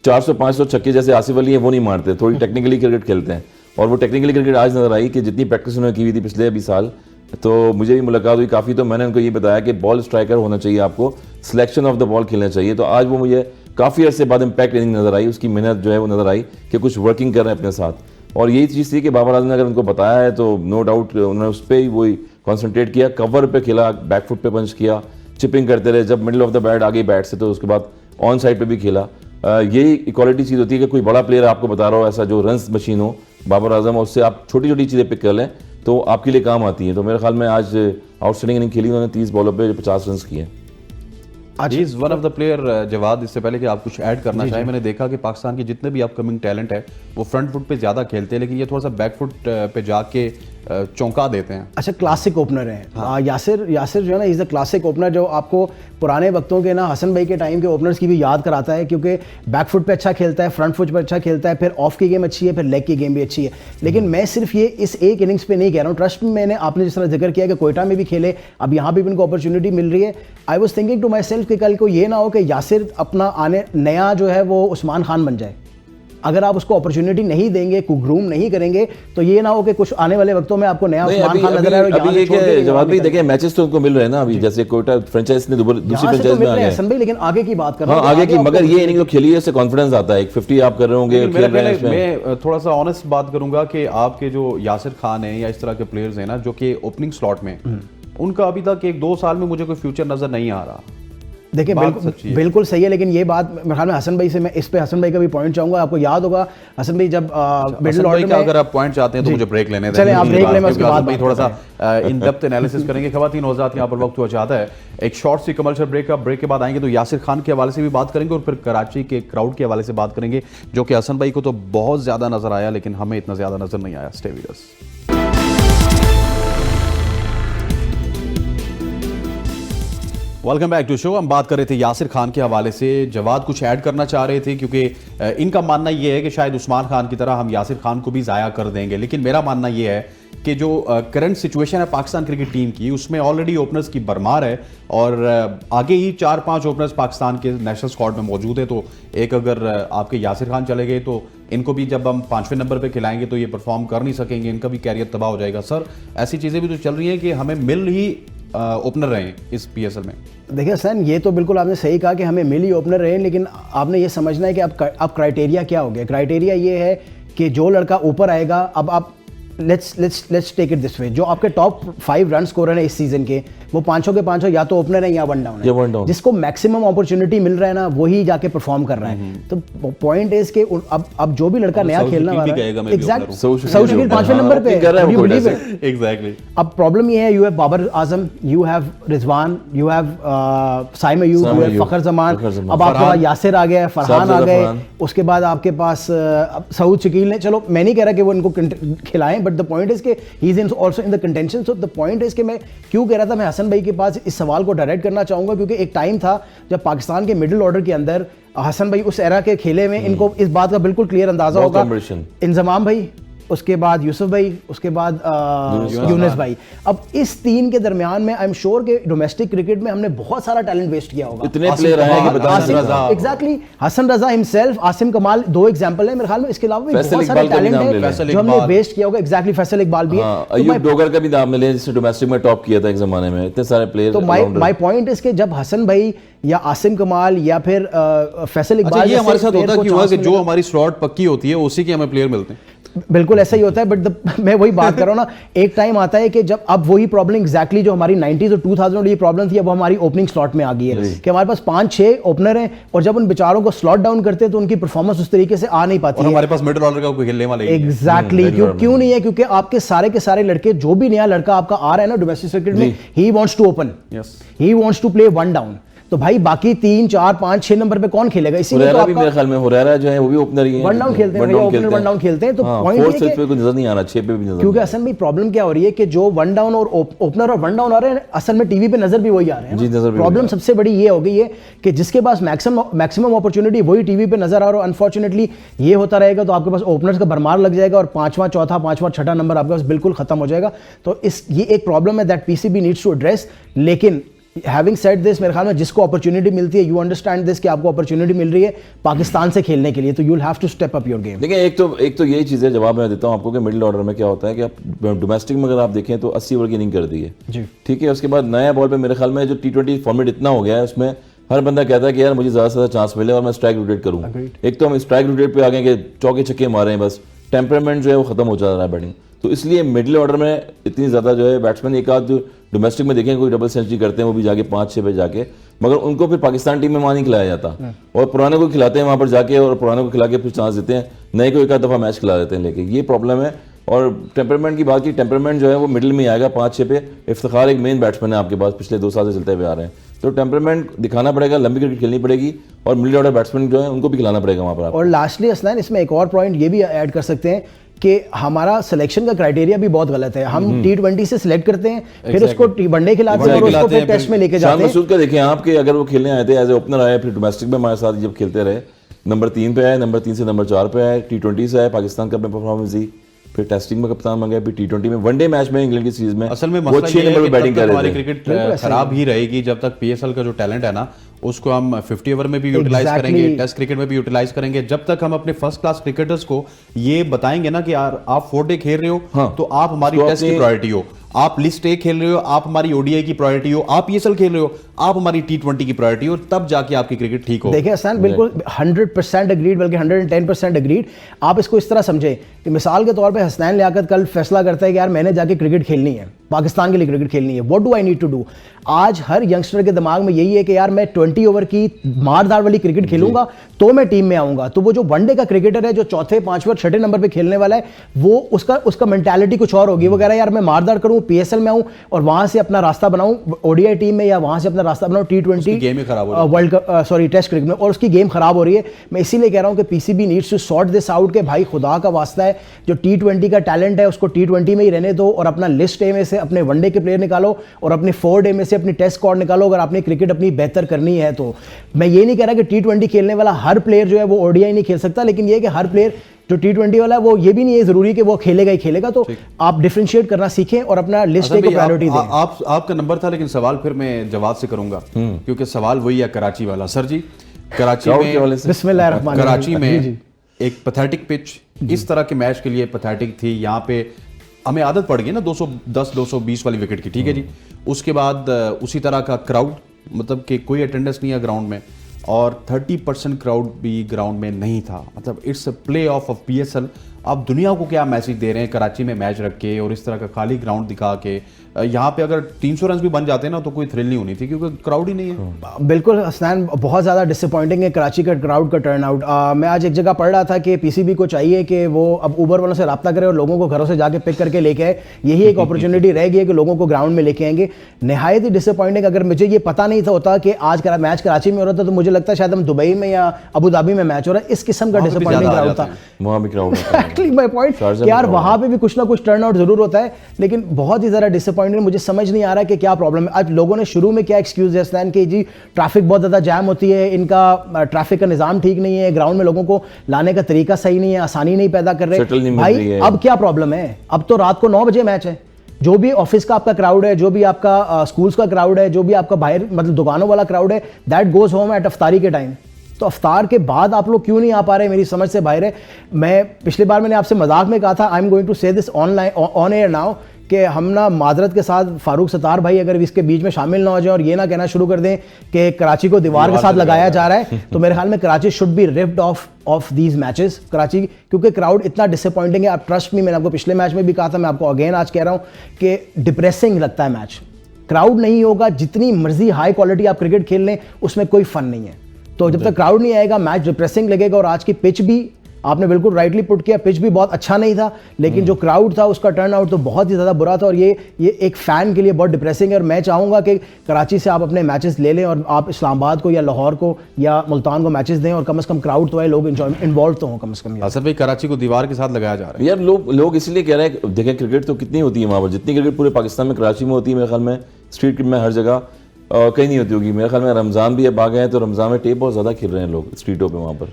400, 500 छक्के जैसे आसिफ अली है वो नहीं मारते, थोड़ी टेक्निकली क्रिकेट खेलते हैं। और वो टेक्निकली क्रिकेट आज नजर आई कि जितनी प्रैक्टिस उन्होंने की हुई थी पिछले 20 साल, तो मुझे भी मुलाकात हुई काफ़ी, तो मैंने उनको ये बताया कि बॉल स्ट्राइकर होना चाहिए, आपको सिलेक्शन ऑफ द बॉल खेलना चाहिए। तो आज वो मुझे काफ़ी अर्से बाद इम्पैक्ट इनिंग नजर आई, उसकी मेहनत जो है वो नजर आई कि कुछ वर्किंग कर रहे हैं अपने साथ। और यही चीज़ थी कि बाबर आजम ने अगर उनको बताया है तो नो डाउट उन्होंने उस पर ही वही कॉन्सेंट्रेट किया, कवर पे खेला, बैकफुट पे पंच किया, चिपिंग करते रहे, जब मिडिल ऑफ द बैट आगे बैट से तो उसके बाद ऑन साइड पे भी खेला। यही इक्वालिटी चीज़ होती है कि कोई बड़ा प्लेयर आपको बता रहा हो ऐसा जो रन्स मशीन हो, बाबर आजम, और उससे आप छोटी छोटी चीज़ें पिक कर लें तो आपके लिए काम आती हैं। तो मेरे ख्याल में आज आउटस्टैंडिंग इनिंग खेली उन्होंने, 30 बॉलों पे 50 रन किए। Is one of the player. Jawad, इससे पहले कि आप कुछ ऐड करना चाहें, मैंने देखा कि पाकिस्तान के जितने भी अपकमिंग टैलेंट है वो फ्रंट फुट पे ज़्यादा खेलते हैं, लेकिन ये थोड़ा सा बैक फुट पे जाके चौंका देते हैं। अच्छा, क्लासिक ओपनर है यासिर जो है ना, इज़ द क्लासिक ओपनर जो आपको पुराने वक्तों के ना हसन भाई के टाइम के ओपनर्स की भी याद कराता है, क्योंकि बैक फुट पे अच्छा खेलता है, फ्रंट फुट पे अच्छा खेलता है, फिर ऑफ की गेम अच्छी है, फिर लेग की गेम भी अच्छी है। लेकिन मैं सिर्फ ये इस एक इनिंग्स पे नहीं कह रहा हूँ, ट्रस्ट में मैंने आपने जिस तरह जिक्र किया कि कोयटा में भी खेले, अब यहाँ भी इनको अपॉर्चुनिटी मिल रही है। I was thinking to myself कि कल को ये ना हो कि यासिर अपना आने नया जो है वो उस्मान खान बन जाए। अगर आप उसको अपॉर्चुनिटी नहीं देंगे, को ग्रूम नहीं करेंगे, तो ये ना हो कि कुछ आने वाले वक्तों में आपको नया उस्मान खान नजर आए। अभी ये जवाब भी देखिए, मैचेस तो उनको मिल रहे हैं ना अभी, जैसे कोयटा फ्रेंचाइज ने दूसरी फ्रेंचाइज में आ गए हसन भाई, लेकिन आगे की बात कर रहा हूं, आगे की, मगर ये इनिंग तो खेली है उससे कॉन्फिडेंस आता है। 50 आप कर रहे होंगे, खेल रहे हैं इसमें। मैं थोड़ा सा ऑनेस्ट बात करूंगा कि आपके जो यासिर खान है या इस तरह के प्लेयर्स हैं ना जो कि ओपनिंग स्लॉट में, उनका अभी तक 1-2 साल में मुझे कोई फ्यूचर नजर नहीं आ रहा। देखिए बिल्कुल सही है, लेकिन ये बात मेरे ख्याल में हसन भाई से, मैं इस पे हसन भाई का भी पॉइंट चाहूंगा। आपको याद होगा हसन भाई जब मिडिल ऑर्डर में, अगर आप पॉइंट चाहते हैं तो मुझे ब्रेक लेने दें। चलें आप ब्रेक लें, मैं उसके बाद थोड़ा सा इन डेप्थ एनालिसिस करेंगे। खवातीन हज़रात, यहाँ पर वक्त हुआ चाहता है एक शॉर्ट सी कमर्शियल ब्रेक का। ब्रेक के बाद आएंगे तो यासिर खान के हवाले से भी बात करेंगे और फिर कराची के क्राउड के हवाले से बात करेंगे, जो कि हसन भाई को तो बहुत ज्यादा नजर आया लेकिन हमें इतना ज्यादा नजर नहीं आया। Stay with us. Welcome back to show. हम बात कर रहे थे यासिर खान के हवाले से। जवाद कुछ ऐड करना चाह रहे थे क्योंकि इनका मानना यह है कि शायद उस्मान खान की तरह हम यासिर खान को भी ज़ाया कर देंगे, लेकिन मेरा मानना यह है कि जो करंट सिचुएशन है पाकिस्तान क्रिकेट टीम की, उसमें ऑलरेडी ओपनर्स की भरमार है और आगे ही 4-5 ओपनर्स पाकिस्तान के नेशनल स्क्वाड में मौजूद है। तो एक अगर आपके यासिर खान चले गए तो इनको भी जब हम 5वें नंबर पे खिलाएंगे तो ये परफॉर्म कर नहीं सकेंगे, इनका भी कैरियर तबाह हो जाएगा। सर, ऐसी चीज़ें भी तो चल रही हैं कि हमें मिल ही ओपनर रहे इस PSL में। देखिए सैन, ये तो बिल्कुल आपने सही कहा कि हमें मिल ही ओपनर रहे, लेकिन आपने ये समझना है कि अब क्राइटेरिया क्या हो गया। क्राइटेरिया ये है कि जो लड़का ऊपर आएगा, अब आप let's take it this way, जो आपके टॉप 5 रन स्कोरर है इस सीजन के, वो 5 के 5 या तो ओपनर है या वन डाउन है। जिसको मैक्सिमम अपॉर्चुनिटी मिल रहा है ना, वही जाके परफॉर्म कर रहा है। तो पॉइंट इज के अब जो भी रिजवान नया खेलना वाला है, एग्जैक्ट सऊद शकील 5वें नंबर पे एग्जैक्टली। अब प्रॉब्लम ये है, you have Babar Azam, you have Rizwan, you have Saim Ayub, you have Fakhar Zaman, अब आपके पास यासिर आ गया, फरहान आ गए, उसके बाद आपके पास सऊद शकील ने, चलो मैं नहीं कह रहा कि वो इनको खिलाएं, बट द पॉइंट इज के he is also in the contention. So the point is के मैं क्यों कह रहा था, मैं हसन भाई के पास इस सवाल को डायरेक्ट करना चाहूंगा, क्योंकि एक टाइम था जब पाकिस्तान के मिडिल ऑर्डर के अंदर हसन भाई उस एरा के खेले में, इनको इस बात का बिल्कुल क्लियर अंदाजा होगा। इंजमाम भाई, उसके बाद यूसुफ भाई, उसके बाद यूनुस भाई। अब इस 3 के दरमियान में आई एम श्योर कि डोमेस्टिक क्रिकेट में हमने बहुत सारा टैलेंट वेस्ट किया होगा। इतने प्लेयर आए कि बता एग्जैक्टली, हसन रजा हिमसेल्फ, आसिम कमाल, 2 एग्जांपल है मेरे ख्याल में। इसके अलावा भी बहुत सारे टैलेंट है जो हमने वेस्ट किया होगा। एग्जैक्टली, फैसल इकबाल भी है, अयूब डोगर का भी नाम ले, जिसने डोमेस्टिक में टॉप किया था एक जमाने में। इतने सारे प्लेयर। तो माय पॉइंट इज के जब हसन भाई या आसिम कमाल या फिर फैसल इकबाल, ये हमारे साथ होता क्यों है कि जो हमारी स्लॉट पक्की होती है उसी के हमें प्लेयर मिलते हैं। बिल्कुल ऐसा ही होता है, बट मैं वही बात कर रहा हूँ ना, एक टाइम आता है कि जब अब वही प्रॉब्लम एग्जैक्टली जो हमारी 90s और 2000 में ये प्रॉब्लम थी, अब हमारी ओपनिंग स्लॉट में आ गई है कि हमारे पास 5-6 ओपनर हैं और जब उन बेचारों को स्लॉट डाउन करते हैं तो उनकी परफॉर्मेंस उस तरीके से आ नहीं पाती और है। हमारे पास मिडिल ऑर्डर का कोई खेलने वाला ही नहीं है। एग्जैक्टली क्यों नहीं है? क्योंकि आपके सारे के सारे लड़के, जो भी नया लड़का आपका आ रहा है ना डोमेस्टिक क्रिकेट में, he wants to open, he wants to play one down. तो भाई बाकी 3, 4, 5, 6 नंबर पे कौन खेलेगा? इसीलिए तो भी मेरे ख्याल में हुरैरा जो है वो भी ओपनर ही है, वन डाउन खेलते हैं, ओपनर वन डाउन खेलते हैं। तो पॉइंट ये है कि नजर नहीं आ रहा, 6 पे भी नजर, क्योंकि असल में प्रॉब्लम क्या हो रही है कि जो वन डाउन और ओपनर और वन डाउन आ रहे हैं, असल में टीवी पे नजर भी वही आ रहे हैं। प्रॉब्लम सबसे बड़ी ये हो गई है कि जिसके पास मैक्सिमम अपॉर्चुनिटी वही टीवी पे नजर आ रहा है। अनफॉर्चुनेटली ये होता रहेगा तो आपके पास ओपनर्स का भरमार लग जाएगा और 5वां, चौथा, 5वां, 6ठा नंबर आपके पास बिल्कुल खत्म हो जाएगा। तो ये एक प्रॉब्लम है that PCB needs to address. लेकिन हैविंग सेड दिस, मेरे ख्याल में जिसको अपॉर्चुनिटी मिलती है, यू अंडरस्टैंड दिस कि आपको अपॉर्चुनिटी मिल रही है पाकिस्तान से खेलने के लिए, तो you will have to step up your game. देखिए एक तो यही चीज़ है, जवाब मैं देता हूँ आपको कि मिडिल ऑर्डर में क्या होता है कि आप डोमेस्टिक में अगर आप देखें तो 80 ओवर की इनिंग कर दी है जी, ठीक है। उसके बाद नया बॉल पे मेरे ख्याल में जो T20 फॉर्मेट इतना हो गया है, उसमें हर बंदा कहता है कि यार मुझे ज़्यादा से ज़्यादा चांस मिले और मैं स्ट्राइक रोटेट करूँ। एक तो हम स्ट्राइक रोटेट पे आ गए कि चौके छक्के मारे हैं, बस टेम्परामेंट जो है वो खत्म हो जा रहा है बैटिंग। तो इसलिए मिडिल ऑर्डर में इतनी ज़्यादा जो है बैट्समैन, एक आध जो डोमेस्टिक में देखें कोई डबल सेंचुरी करते हैं वो भी जाके 5-6 पे जाके, मगर उनको फिर पाकिस्तान टीम में वहाँ नहीं खिलाया जाता और पुराने को खिलाते हैं वहाँ पर जाके, और पुराने को खिला के फिर चांस देते हैं, नए को एक आध दफ़ा मैच खिला देते हैं लेके। ये प्रॉब्लम है। और टेम्परामेंट की बात की, टेम्परामेंट जो है वो मिडिल में ही आएगा 5-6 पे। इफ्तिखार एक मेन बैट्समैन है आपके पास, पिछले 2 साल से चलते हुए आ रहे हैं, तो टेम्परामेंट दिखाना पड़ेगा, लंबी क्रिकेट खेलनी पड़ेगी और मिडिल ऑर्डर बैट्समैन जो है उनको भी खिलाना पड़ेगा वहाँ पर। और लास्टली असलान इसमें एक और पॉइंट ये भी ऐड कर सकते हैं कि हमारा सिलेक्शन का क्राइटेरिया भी बहुत गलत है। हम T20 से सिलेक्ट करते हैं, फिर उसको वनडे खिलाते हैं और उसको फिर टेस्ट में लेके जाते हैं। मसूद का देखें आपके, अगर वो खेलने आए थे एज ए ओपनर आए, फिर डोमेस्टिक में हमारे साथ जब खेलते रहे, नंबर 3 पे आए, नंबर 3 से नंबर 4 पे आए, T20 से आए, पाकिस्तान कप में परफॉर्मेंस दी, फिर टेस्टिंग में कप्तान बन गए, फिर T20 में, वनडे मैच में इंग्लैंड की सीरीज में असल में वो 6 नंबर पे बैटिंग कर रहे थे। क्रिकेट खराब ही रहेगी जब तक PSL का जो टैलेंट है ना उसको हम 50 ओवर में भी यूटिलाइज करेंगे, टेस्ट क्रिकेट में भी यूटिलाइज करेंगे। जब तक हम अपने फर्स्ट क्लास क्रिकेटर्स को ये बताएंगे ना कि यार आप 4 डे खेल रहे हो तो आप हमारी टेस्ट की प्रायोरिटी हो, आप लिस्ट ए खेल रहे हो आप हमारी ODI की प्रायोरिटी हो, आप PSL खेल रहे हो आप हमारी T20 की प्रायोरिटी हो, तब जाके आपकी क्रिकेट ठीक हो। देखिए हसन, बिल्कुल 100% एग्रीड, बल्कि 110% एग्रीड। आप इसको इस तरह समझे कि मिसाल के तौर पे हसनैन लियाकत कल फैसला करता है कि यार मैंने जाके क्रिकेट खेलनी है, पाकिस्तान के लिए क्रिकेट खेलनी है, what do I need to do. आज हर यंगस्टर के दिमाग में यही है कि यार मैं 20 ओवर की मारदार वाली क्रिकेट खेलूंगा तो मैं टीम में आऊंगा। तो वो जो वनडे का क्रिकेटर है जो चौथे, 5वें और 6ठे नंबर पे खेलने वाला है, वो उसका मेंटालिटी कुछ और होगी। वो कह रहा है यार मैं मारदार करूं, PSL में आऊं और वहां से अपना रास्ता बनाऊं ODI टीम में, या वहां से अपना रास्ता बनाऊं T20 गेम खराब हो world cup, sorry test cricket में, और उसकी गेम खराब हो रही है। मैं इसीलिए कह रहा हूं कि PCB needs to sort this out के भाई खुदा का वास्ता है, जो T20 का टैलेंट है उसको T20 में ही रहने दो और अपना लिस्ट ए में से अपने वनडे के प्लेयर निकालो और अपने 4 डे में से अपनी टेस्ट स्क्वाड निकालो अगर आपने क्रिकेट अपनी बेहतर करनी है तो। मैं ये नहीं कह रहा कि T20 खेलने वाला हर प्लेयर जो है वो ODI नहीं खेल सकता, लेकिन ये है कि हर प्लेयर जो T20 वाला है वो ये भी नहीं है जरूरी कि वो खेलेगा ही खेलेगा। तो आप डिफरेंशिएट करना सीखें और अपना लिस्ट को प्रायोरिटी दें। आपका नंबर था, लेकिन सवाल फिर मैं जवाब से करूंगा क्योंकि सवाल वही है कराची वाला। सर जी, कराची में एक पैथेटिक पिच, इस तरह के मैच के लिए पैथेटिक थी। यहाँ पे हमें आदत पड़ गई ना 210 220 वाली विकेट की, ठीक है जी। उसके बाद उसी तरह का क्राउड, मतलब कि कोई अटेंडेंस नहीं है ग्राउंड में और 30% क्राउड भी ग्राउंड में नहीं था। मतलब it's a play of PSL। आप दुनिया को क्या मैसेज दे रहे हैं कराची में मैच रख के और इस तरह का खाली ग्राउंड दिखा के। यहाँ पे अगर 300 रन भी बन जाते हैं ना तो कोई थ्रिल नहीं होनी थी क्योंकि क्राउड ही नहीं है। बिल्कुल हसनैन, बहुत ज़्यादा डिसअपॉइंटिंग है कराची का क्राउड का टर्न आउट। मैं आज एक जगह पढ़ रहा था कि PCB को चाहिए कि वो अब ऊबर वालों से रब्ता करे और लोगों को घरों से जाके पिक करके लेके आए। यही एक अपॉर्चुनिटी रह गई है कि लोगों को ग्राउंड में लेके आएंगे। नहायत ही डिसअपॉइंटिंग। अगर मुझे ये पता नहीं था होता कि आज का मैच कराची में हो रहा था तो मुझे लगता है शायद हम दुबई में या अबू धाबी में मैच हो रहा है। इस किस्म का डिसअपॉइंटिंग क्राउड था वहाँ भी क्राउड। एक्चुअली माय पॉइंट यार वहाँ पे भी कुछ ना कुछ टर्न आउट जरूर होता है, लेकिन बहुत ही ज़्यादा डिसअपॉइंटेड। मुझे समझ नहीं आ रहा कि क्या प्रॉब्लम है। आज लोगों ने शुरू में क्या एक्सक्यूज है स्टैन कि जी ट्रैफिक बहुत ज़्यादा जैम होती है, इनका ट्रैफिक का निज़ाम ठीक नहीं है, ग्राउंड में लोगों को लाने का तरीका सही नहीं है, आसानी नहीं पैदा कर रहे। भाई अब क्या प्रॉब्लम है? अब तो रात को 9 बजे मैच है। जो भी ऑफिस का आपका क्राउड है, जो भी आपका स्कूल्स का क्राउड है, जो भी आपका बाहर मतलब दुकानों वाला क्राउड है, दैट गोज होम एट अफ्तारी के टाइम। तो अफ्तार के बाद आप लोग क्यों नहीं आ पा रहे? मेरी समझ से बाहर है। मैं पिछली बार मैंने आपसे मजाक में कहा था आई एम गोइंग टू से this online on air now कि हम ना मादरत के साथ फारूक सत्तार भाई अगर इसके बीच में शामिल ना हो जाए और ये ना कहना शुरू कर दें कि कराची को दीवार के साथ लगाया जा रहा है, तो मेरे ख्याल में Karachi should be ripped off these matches. Karachi क्योंकि क्राउड इतना डिसअपॉइंटिंग है, आप ट्रस्ट मी, मैंने आपको पिछले मैच में भी कहा था, मैं आपको अगेन आज कह रहा हूँ कि डिप्रेसिंग लगता है मैच। क्राउड नहीं होगा, जितनी मर्जी हाई क्वालिटी आप क्रिकेट खेल लें, उसमें कोई फन नहीं है। तो जब तक क्राउड नहीं आएगा मैच डिप्रेसिंग लगेगा। और आज की पिच भी आपने बिल्कुल राइटली पुट किया, पिच भी बहुत अच्छा नहीं था, लेकिन जो क्राउड था उसका टर्न आउट तो बहुत ही ज़्यादा बुरा था, और ये एक फ़ैन के लिए बहुत डिप्रेसिंग है। और मैं चाहूँगा कि कराची से आप अपने मैचेस ले लें और आप इस्लामाबाद को या लाहौर को या मुल्तान को मैचेस दें, और कम से कम क्राउड तो है, लोग इन्वॉल्व तो हों कम से कम। असद भाई, कराची को दीवार के साथ लगाया जा रहा है यार, लोग इसलिए कह रहे हैं, देखें क्रिकेट तो कितनी होती है वहाँ पर, जितनी क्रिकेट पूरे पाकिस्तान में कराची में होती है, मेरे ख्याल में स्ट्रीट क्रिकेट में हर जगह कहीं नहीं होती होगी। मेरे ख्याल में रमज़ान भी अब आ गए हैं, तो रमज़ान में टेप बहुत ज़्यादा खेल रहे हैं लोग स्ट्रीटों पे, वहाँ पर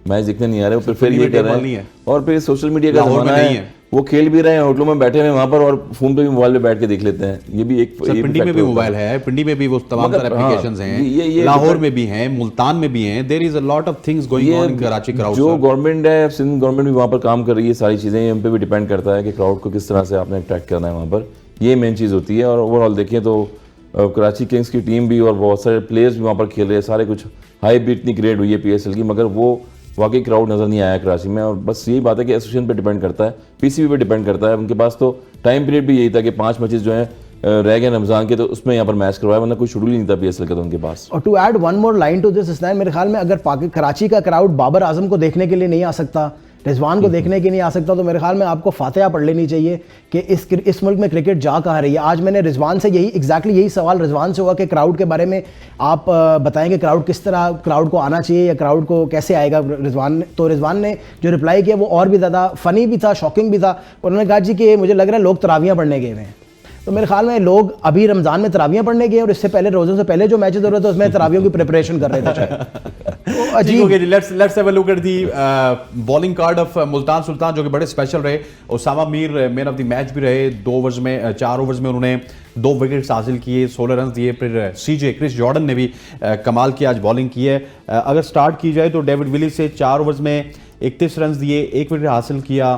मैच दिखने नहीं आ रहे, फिर ये कर रहे हैं। और फिर सोशल मीडिया का ज़माना है, वो खेल भी रहे हैं, होटलों में बैठे हुए वहाँ पर, और फोन पे भी मोबाइल पे बैठ के देख लेते हैं। ये भी एक पिंडी में भी मोबाइल है, पिंडी में भी वो तमाम तरह एप्लीकेशंस हैं, लाहौर में भी हैं, मुल्तान में भी हैं। There is a lot of things going on in Karachi crowd. जो गवर्नमेंट है, सिंध गवर्नमेंट भी वहाँ पर काम कर रही है, सारी चीज़ें उन पर भी डिपेंड करता है कि क्राउड को किस तरह से आपने अट्रैक्ट करना है वहाँ पर, ये मेन चीज़ होती है। और ओवरऑल देखिए तो कराची किंग्स की टीम भी और बहुत सारे प्लेयर्स भी वहाँ पर खेल रहे हैं, सारे कुछ हाई भी इतनी ग्रेड हुई है PSL की, मगर वो वाकई क्राउड नज़र नहीं आया कराची में। और बस यही बात है कि एसोसिएशन पे डिपेंड करता है, PCB पे डिपेंड करता है। उनके पास तो टाइम पीरियड भी यही था कि 5 मैचेस जो हैं रह गए रमज़ान के, तो उसमें यहाँ पर मैच करवाया, वरना कोई शेड्यूल नहीं था PSL का तो उनके पास। और to add one more line to this, मेरे ख्याल में अगर कराची का क्राउड बाबर आजम को देखने के लिए नहीं आ सकता, रिजवान को देखने के नहीं आ सकता, तो मेरे ख्याल में आपको फातिहा पढ़ लेनी चाहिए कि इस मुल्क में क्रिकेट जा कहाँ रही है। आज मैंने रिजवान से यही सवाल रिजवान से हुआ कि क्राउड के बारे में आप बताएंगे, क्राउड किस तरह क्राउड को आना चाहिए या क्राउड को कैसे आएगा। रिजवान ने जो रिप्लाई किया वो और भी ज़्यादा फ़नी भी था, शॉकिंग भी था। उन्होंने कहा जी कि मुझे लग रहा है लोग तरावियाँ पढ़ने गए हुए हैं। तो मेरे ख्याल में लोग अभी रमज़ान में तरावियाँ पढ़ने गए, और इससे पहले रोज़ों से पहले जो मैचेस हो रहे थे उसमें तरावियों की प्रिपरेशन कर रहे थे। Let's have a look at the bowling card of Multan Sultan, जो कि बड़े स्पेशल रहे। Usama Mir man of the match भी रहे। 4 ओवर्स में उन्होंने 2 विकेट्स हासिल किए, 16 रन दिए। फिर क्रिस जॉर्डन ने भी कमाल की आज बॉलिंग की है। अगर स्टार्ट की जाए तो डेविड विली से 4 ओवर्स में 31 रन दिए, 1 विकेट हासिल किया।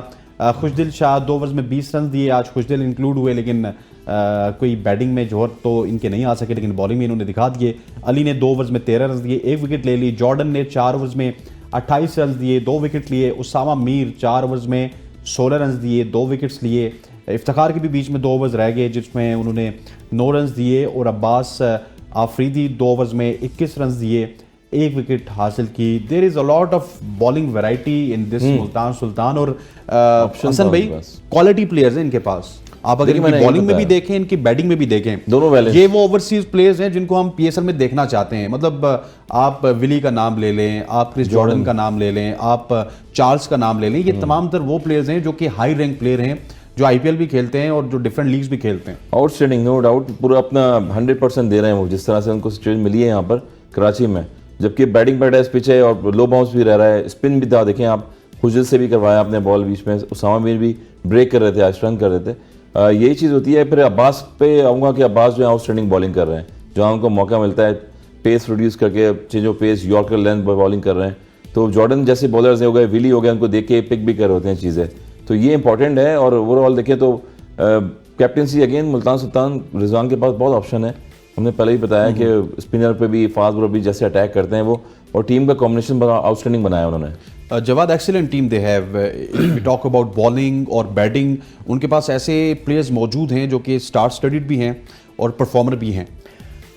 खुशदिल शाह 2 ओवर्स में 20 रन दिए, आज खुशदिल इंक्लूड हुए, लेकिन कोई बैटिंग में जोहर तो इनके नहीं आ सके, लेकिन बॉलिंग में इन्होंने दिखा दिए। अली ने 2 ओवर्स में 13 रन दिए, 1 विकेट ले ली। जॉर्डन ने 4 ओवर्स में 28 रन दिए, 2 विकेट लिए। उसामा मीर 4 ओवर्स में 16 रन दिए, 2 विकेट्स लिए। इफ्तिखार के भी बीच में 2 ओवर्स रह गए, जिसमें उन्होंने 9 रन दिए। और अब्बास आफरीदी 2 ओवर्स में 21 रन दिए, 1 विकेट हासिल की। There is a lot of bowling variety in this Multan Sultan. और हसन भाई, क्वालिटी प्लेयर्स हैं इनके पास। आप अगर इनकी बॉलिंग में भी देखें, इनकी बैटिंग में भी देखें, दोनों बैलेंस। ये वो ओवरसीज प्लेयर्स हैं जिनको हम PSL में देखना चाहते हैं। मतलब आप विली का नाम ले लें, आप क्रिस जॉर्डन का नाम ले लें, आप चार्ल्स का नाम ले लें, ये तमाम तर वो प्लेयर्स हैं जो कि हाई रैंक प्लेयर हैं, जो IPL भी खेलते हैं और जो डिफरेंट लीग्स भी खेलते हैं। आउटस्टैंडिंग, नो डाउट, पूरा अपना 100% दे रहे हैं वो, जिस तरह से उनको सिचुएशन मिली है यहाँ पर कराची में। जबकि बैटिंग पैराडाइज पिच है और लो बाउंस भी रह रहा है, स्पिन भी था। देखें आप, खुजल से भी करवाया अपने बॉल बीच में, उसामा मीर भी ब्रेक कर रहे थे, आज रन कर रहे थे। यही चीज़ होती है। फिर अब्बास पे आऊँगा कि अब्बास जो है आउटस्टैंडिंग बॉलिंग कर रहे हैं, जहाँ उनको मौका मिलता है पेस प्रोड्यूस करके, change of pace, yorker length पर बॉलिंग कर रहे हैं। तो जॉर्डन जैसे बॉलर्स हो गए, विली हो गए, उनको देख के पिक भी कर रहे होते हैं चीज़ें, तो ये इंपॉर्टेंट है। और ओवरऑल देखें तो कैप्टनसी अगेन मुल्तान सुल्तान, रिजवान के पास बहुत ऑप्शन है। हमने पहले ही बताया कि स्पिनर पे भी, फास्ट बॉलर भी जैसे अटैक करते हैं वो, और टीम का कॉम्बिनेशन बड़ा आउटस्टैंडिंग बनाया उन्होंने। Jawad, excellent team they have. We talk about bowling और बैटिंग, उनके पास ऐसे प्लेयर्स मौजूद हैं जो कि स्टार स्टडीड भी हैं और परफॉर्मर भी हैं।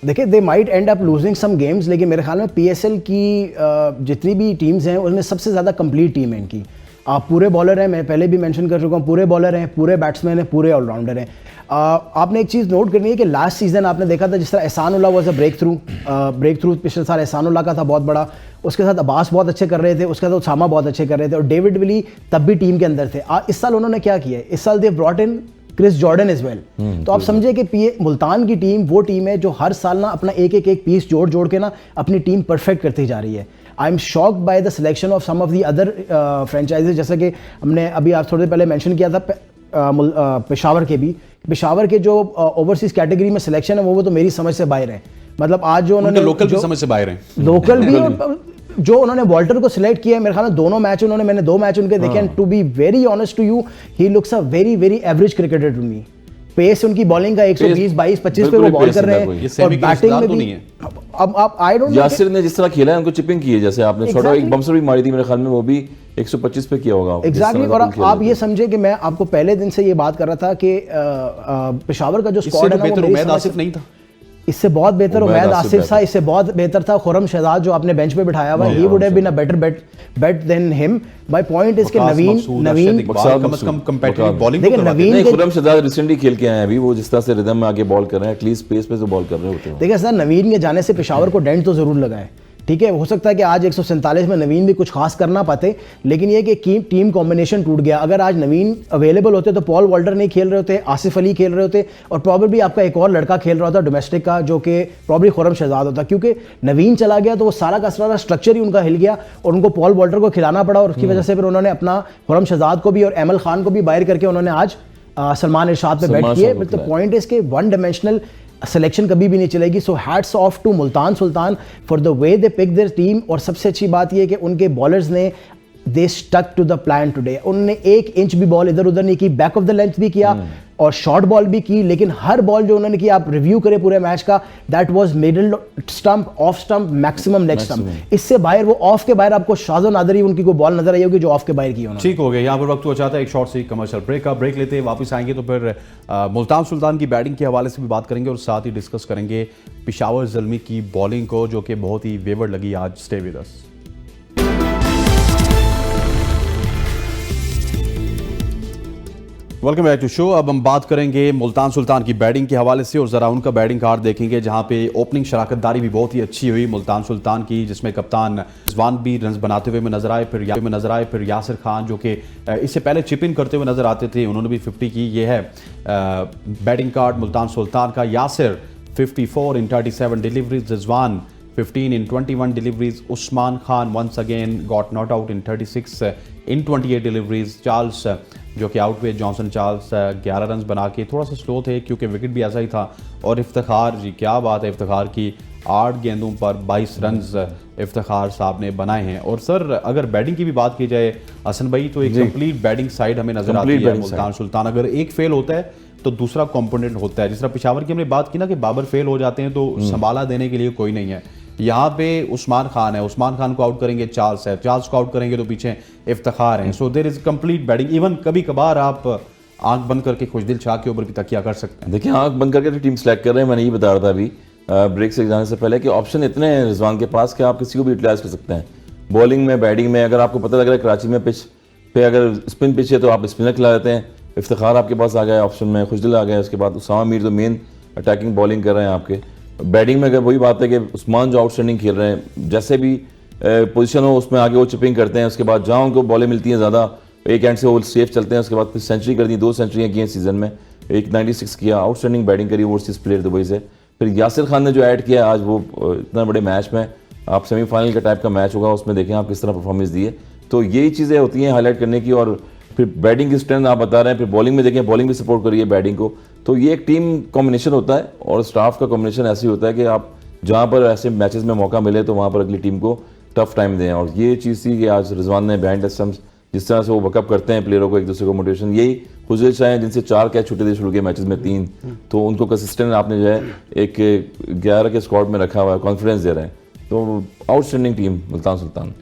देखिए, they might end up losing some games, लेकिन मेरे ख्याल में PSL की जितनी भी टीम्स हैं उनमें सबसे ज़्यादा कंप्लीट टीम है इनकी। आप पूरे बॉलर हैं, मैं पहले भी मेंशन कर चुका हूँ, पूरे बॉलर हैं, पूरे बैट्समैन हैं, पूरे ऑलराउंडर हैं। आपने एक चीज़ नोट करनी है कि लास्ट सीज़न आपने देखा था जिस तरह Ehsanullah was a breakthrough पिछले साल एहसानुल्लाह का था बहुत बड़ा, उसके साथ अब्बास बहुत अच्छे कर रहे थे, उसके साथ उसामा बहुत अच्छे कर रहे थे, और डेविड विली तब भी टीम के अंदर थे। इस साल उन्होंने क्या किया है, इस साल they brought in Chris Jordan as well. तो आप समझे कि मुल्तान की टीम वो टीम है जो हर साल ना अपना एक पीस जोड़ के ना अपनी टीम परफेक्ट करती जा रही है। I am shocked by the selection of some of the other franchises, जैसा कि हमने अभी आप थोड़ी देर पहले मेंशन किया था पेशावर के भी। पेशावर के जो ओवरसीज कैटेगरी में सिलेक्शन है वो तो मेरी समझ से बाहर है। मतलब आज जो उन्होंने लोकल भी समझ से बाहर हैं, लोकल भी, और जो उन्होंने वॉल्टर को सिलेक्ट किया है, मेरे ख्याल में दोनों मैच मैंने 2 मैच उनके देखे, and to be very honest to you, he looks a very very average cricketer to me. Pace उनकी बॉलिंग का 120 22 25 पे वो बिल्कुल बॉल पेस कर रहे नहीं था हैं ये और सेमी के बैटिंग रिश्तेदार में तो भी नहीं है। अब आप आई डोंट यासिर ने जिस तरह खेला है उनको चिपिंग की है, जैसे आपने छोटा एक Exactly. बम्सर भी मारी थी मेरे ख्याल में, वो भी 125 पे किया होगा जिस एग्जैक्टली तरह और से खेल आप रहे ये थे। समझे कि मैं आपको पहले दिन से ये बात कर रहा था कि पेशावर का जो इससे स्क्वाड तो है ना वो बेहतर मेरी उमैद समझ आसिफ नहीं था। इससे बहुत बेहतर उमैद उमैद आसिफ आसिफ था, बेहतर। इससे बहुत बेहतर था खुरम शहजाद जो आपने बेंच पे बिठाया हुआ, he would have been a better bet than him. My point is कि वकास नवीन मकसूद, अरशद नवीन इकबाल कम से कम कंपेटिटिव वकास। बॉलिंग देखिए, नवीन के- खुरम शहजाद रिसेंटली खेल के आए हैं अभी, वो जिस तरह से रिदम में आगे बॉल कर रहे हैं, एटलीस्ट पेस पे से बॉल कर रहे होते हैं। देखिए सर, नवीन के जाने से पेशावर को डेंट तो जरूर लगा है, ठीक है। हो सकता है कि आज 147 में नवीन भी कुछ खास कर ना पाते, लेकिन ये कि टीम कॉम्बिनेशन टूट गया। अगर आज नवीन अवेलेबल होते तो पॉल वॉल्टर नहीं खेल रहे होते, आसिफ अली खेल रहे होते और प्रॉब्लली आपका एक और लड़का खेल रहा होता डोमेस्टिक का, जो कि प्रॉब्लली खुरम शहजाद होता। क्योंकि नवीन चला गया तो वो सारा का सारा स्ट्रक्चर ही उनका हिल गया और उनको पॉल वॉल्टर को खिलाना पड़ा और उसकी वजह से फिर उन्होंने अपना खुरम शहजाद को भी और एमल खान को भी बाहर करके उन्होंने आज सलमान इरशाद पे बैट सलमान किए। इरशाद बट को द पॉइंट इज के वन डायमेंशनल सिलेक्शन कभी भी नहीं चलेगी। So hats off to Multan Sultan for the way they pick their team. और सबसे अच्छी बात यह है कि उनके बॉलर्स ने they stuck to the plan today. उन्होंने 1 इंच भी बॉल इधर उधर नहीं की, बैक ऑफ द लेंथ भी किया और शॉर्ट बॉल भी की, लेकिन हर बॉल जो उन्होंने की, आप रिव्यू करें पूरे मैच का, that was middle stump, off stump, maximum next stump. इससे बाहर वो ऑफ के बाहर आपको शाज़ो नादरी उनकी कोई बॉल नजर आई होगी जो ऑफ के बाहर की उन्होंने। ठीक हो गया, यहाँ पर वक्त हुआ चाहता है एक शॉर्ट सी कमर्शियल ब्रेक का। ब्रेक लेते हैं, वापस आएंगे तो फिर मुल्तान सुल्तान की बैटिंग के हवाले से भी बात करेंगे और साथ ही डिस्कस करेंगे पेशावर ज़ल्मी की बॉलिंग को, जो कि बहुत ही वेवर्ड लगी आज। Stay with us. Welcome back to show. अब हम बात करेंगे मुल्तान सुल्तान की बैटिंग के हवाले से और ज़रा उनका बैटिंग कार्ड देखेंगे, जहां पे ओपनिंग शराकतदारी भी बहुत ही अच्छी हुई मुल्तान सुल्तान की, जिसमें कप्तान रिजवान भी रन बनाते हुए नजर आए, फिर यासिर खान जो कि इससे पहले चिप इन करते हुए नजर आते थे, उन्होंने भी 50 की। ये है बैटिंग कार्ड मुल्तान सुल्तान का। Yasir 54 in 37 deliveries, Rizwan 15 in 21 deliveries, Usman Khan once again got not out in 36 in 28 deliveries, Charles जो कि आउट हुए, जॉनसन चार्ल्स 11 रन बना के, थोड़ा सा स्लो थे क्योंकि विकेट भी ऐसा ही था। और इफ्तिखार जी, क्या बात है इफ्तिखार की, 8 गेंदों पर 22 रन इफ्तिखार साहब ने बनाए हैं। और सर अगर बैटिंग की भी बात की जाए हसन भाई, तो एक कंप्लीट बैटिंग साइड हमें नजर आती है मुल्तान सुल्तान। अगर एक फेल होता है तो दूसरा कंपोनेंट होता है। जिस तरह पेशावर की हमने बात की ना कि बाबर फेल हो जाते हैं तो संभाला देने के लिए कोई नहीं है, यहाँ पे उस्मान खान है, उस्मान खान को आउट करेंगे चार्ल्स है, चार्ल्स को आउट करेंगे तो पीछे इफ्तिखार हैं। So there is complete batting. Even कभी कभार आप आंख बंद करके खुशदिल शाह के ऊपर भी तकिया कर सकते हैं। देखिए, आंख बंद करके तो टीम सेलेक्ट कर रहे हैं। मैंने ये बता रहा था अभी ब्रेक से जाने से पहले कि ऑप्शन इतने हैं रिजवान के पास कि आप किसी को भी यूटिलाइज कर सकते हैं, बॉलिंग में, बैटिंग में। अगर आपको पता लग रहा है कराची में पिच पे अगर स्पिन पिच है तो आप स्पिनर खिला देते हैं। इफ्तिखार आपके पास आ गया ऑप्शन में, खुशदिल आ गया, उसके बाद उसामा मीर तो मेन अटैकिंग बॉलिंग कर रहे हैं आपके। बैटिंग में अगर वही बात है कि उस्मान जो आउटस्टैंडिंग खेल रहे हैं, जैसे भी पोजीशन हो उसमें आगे वो चिपिंग करते हैं, उसके बाद जहाँ उनको बॉलें मिलती हैं ज़्यादा, एक एंड से वो सेफ चलते हैं, उसके बाद फिर सेंचुरी कर दी, 2 सेंचुरियाँ की हैं सीजन में, एक 96 किया, आउटस्टैंडिंग बैटिंग करी ओवरसीज प्लेयर दुबई से। फिर यासिर खान ने जो ऐड किया आज, वो इतना बड़े मैच में, आप सेमीफाइनल का टाइप का मैच होगा, उसमें देखें आप किस तरह परफॉर्मेंस दी है। तो यही चीज़ें होती हैं हाईलाइट करने की। और फिर बैटिंग की स्ट्रेंथ आप बता रहे हैं, फिर बॉलिंग में देखें, बॉलिंग भी सपोर्ट करिए बैटिंग को। तो ये एक टीम कॉम्बिनेशन होता है और स्टाफ का कॉम्बिनेशन ऐसे ही होता है कि आप जहाँ पर ऐसे मैचेस में मौका मिले तो वहाँ पर अगली टीम को टफ टाइम दें। और ये चीज़ थी कि आज रिजवान ने बिहाइंड द स्टंप्स जिस तरह से वो वकअप करते हैं प्लेयरों को, एक दूसरे को मोटिवेशन, यही खुजल शाह हैं जिनसे 4 कैच छूटे थे शुरू के मैचेस में 3, तो उनको कंसिस्टेंट आपने जो है एक 11 के स्क्वाड में रखा हुआ है, कॉन्फिडेंस दे रहे हैं। तो outstanding team Multan Sultan,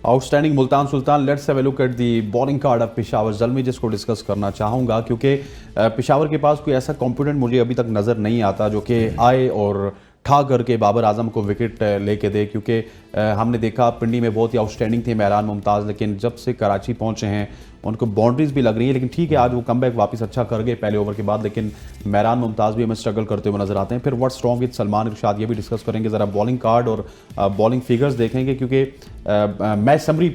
outstanding Multan Sultan. Let's have a look at the bowling card of Peshawar Zalmi, जिसको डिस्कस करना चाहूँगा क्योंकि पेशावर के पास कोई ऐसा कॉम्पोनेंट मुझे अभी तक नज़र नहीं आता जो कि आए और ठा करके बाबर आजम को विकेट लेके दे। क्योंकि हमने देखा पिंडी में बहुत ही आउटस्टैंडिंग थे मेहरान मुमताज़, लेकिन जब से कराची पहुंचे हैं उनको बाउंड्रीज भी लग रही है। लेकिन ठीक है, आज वो कमबैक वापस अच्छा कर गए पहले ओवर के बाद, लेकिन मेहरान मुमताज़ भी हमें स्ट्रगल करते हुए नजर आते हैं। फिर व्हाट्स रॉन्ग विद सलमान इरशाद, ये भी डिस्कस करेंगे। ज़रा बॉलिंग कार्ड और बॉलिंग फिगर्स देखेंगे क्योंकि मैच समरी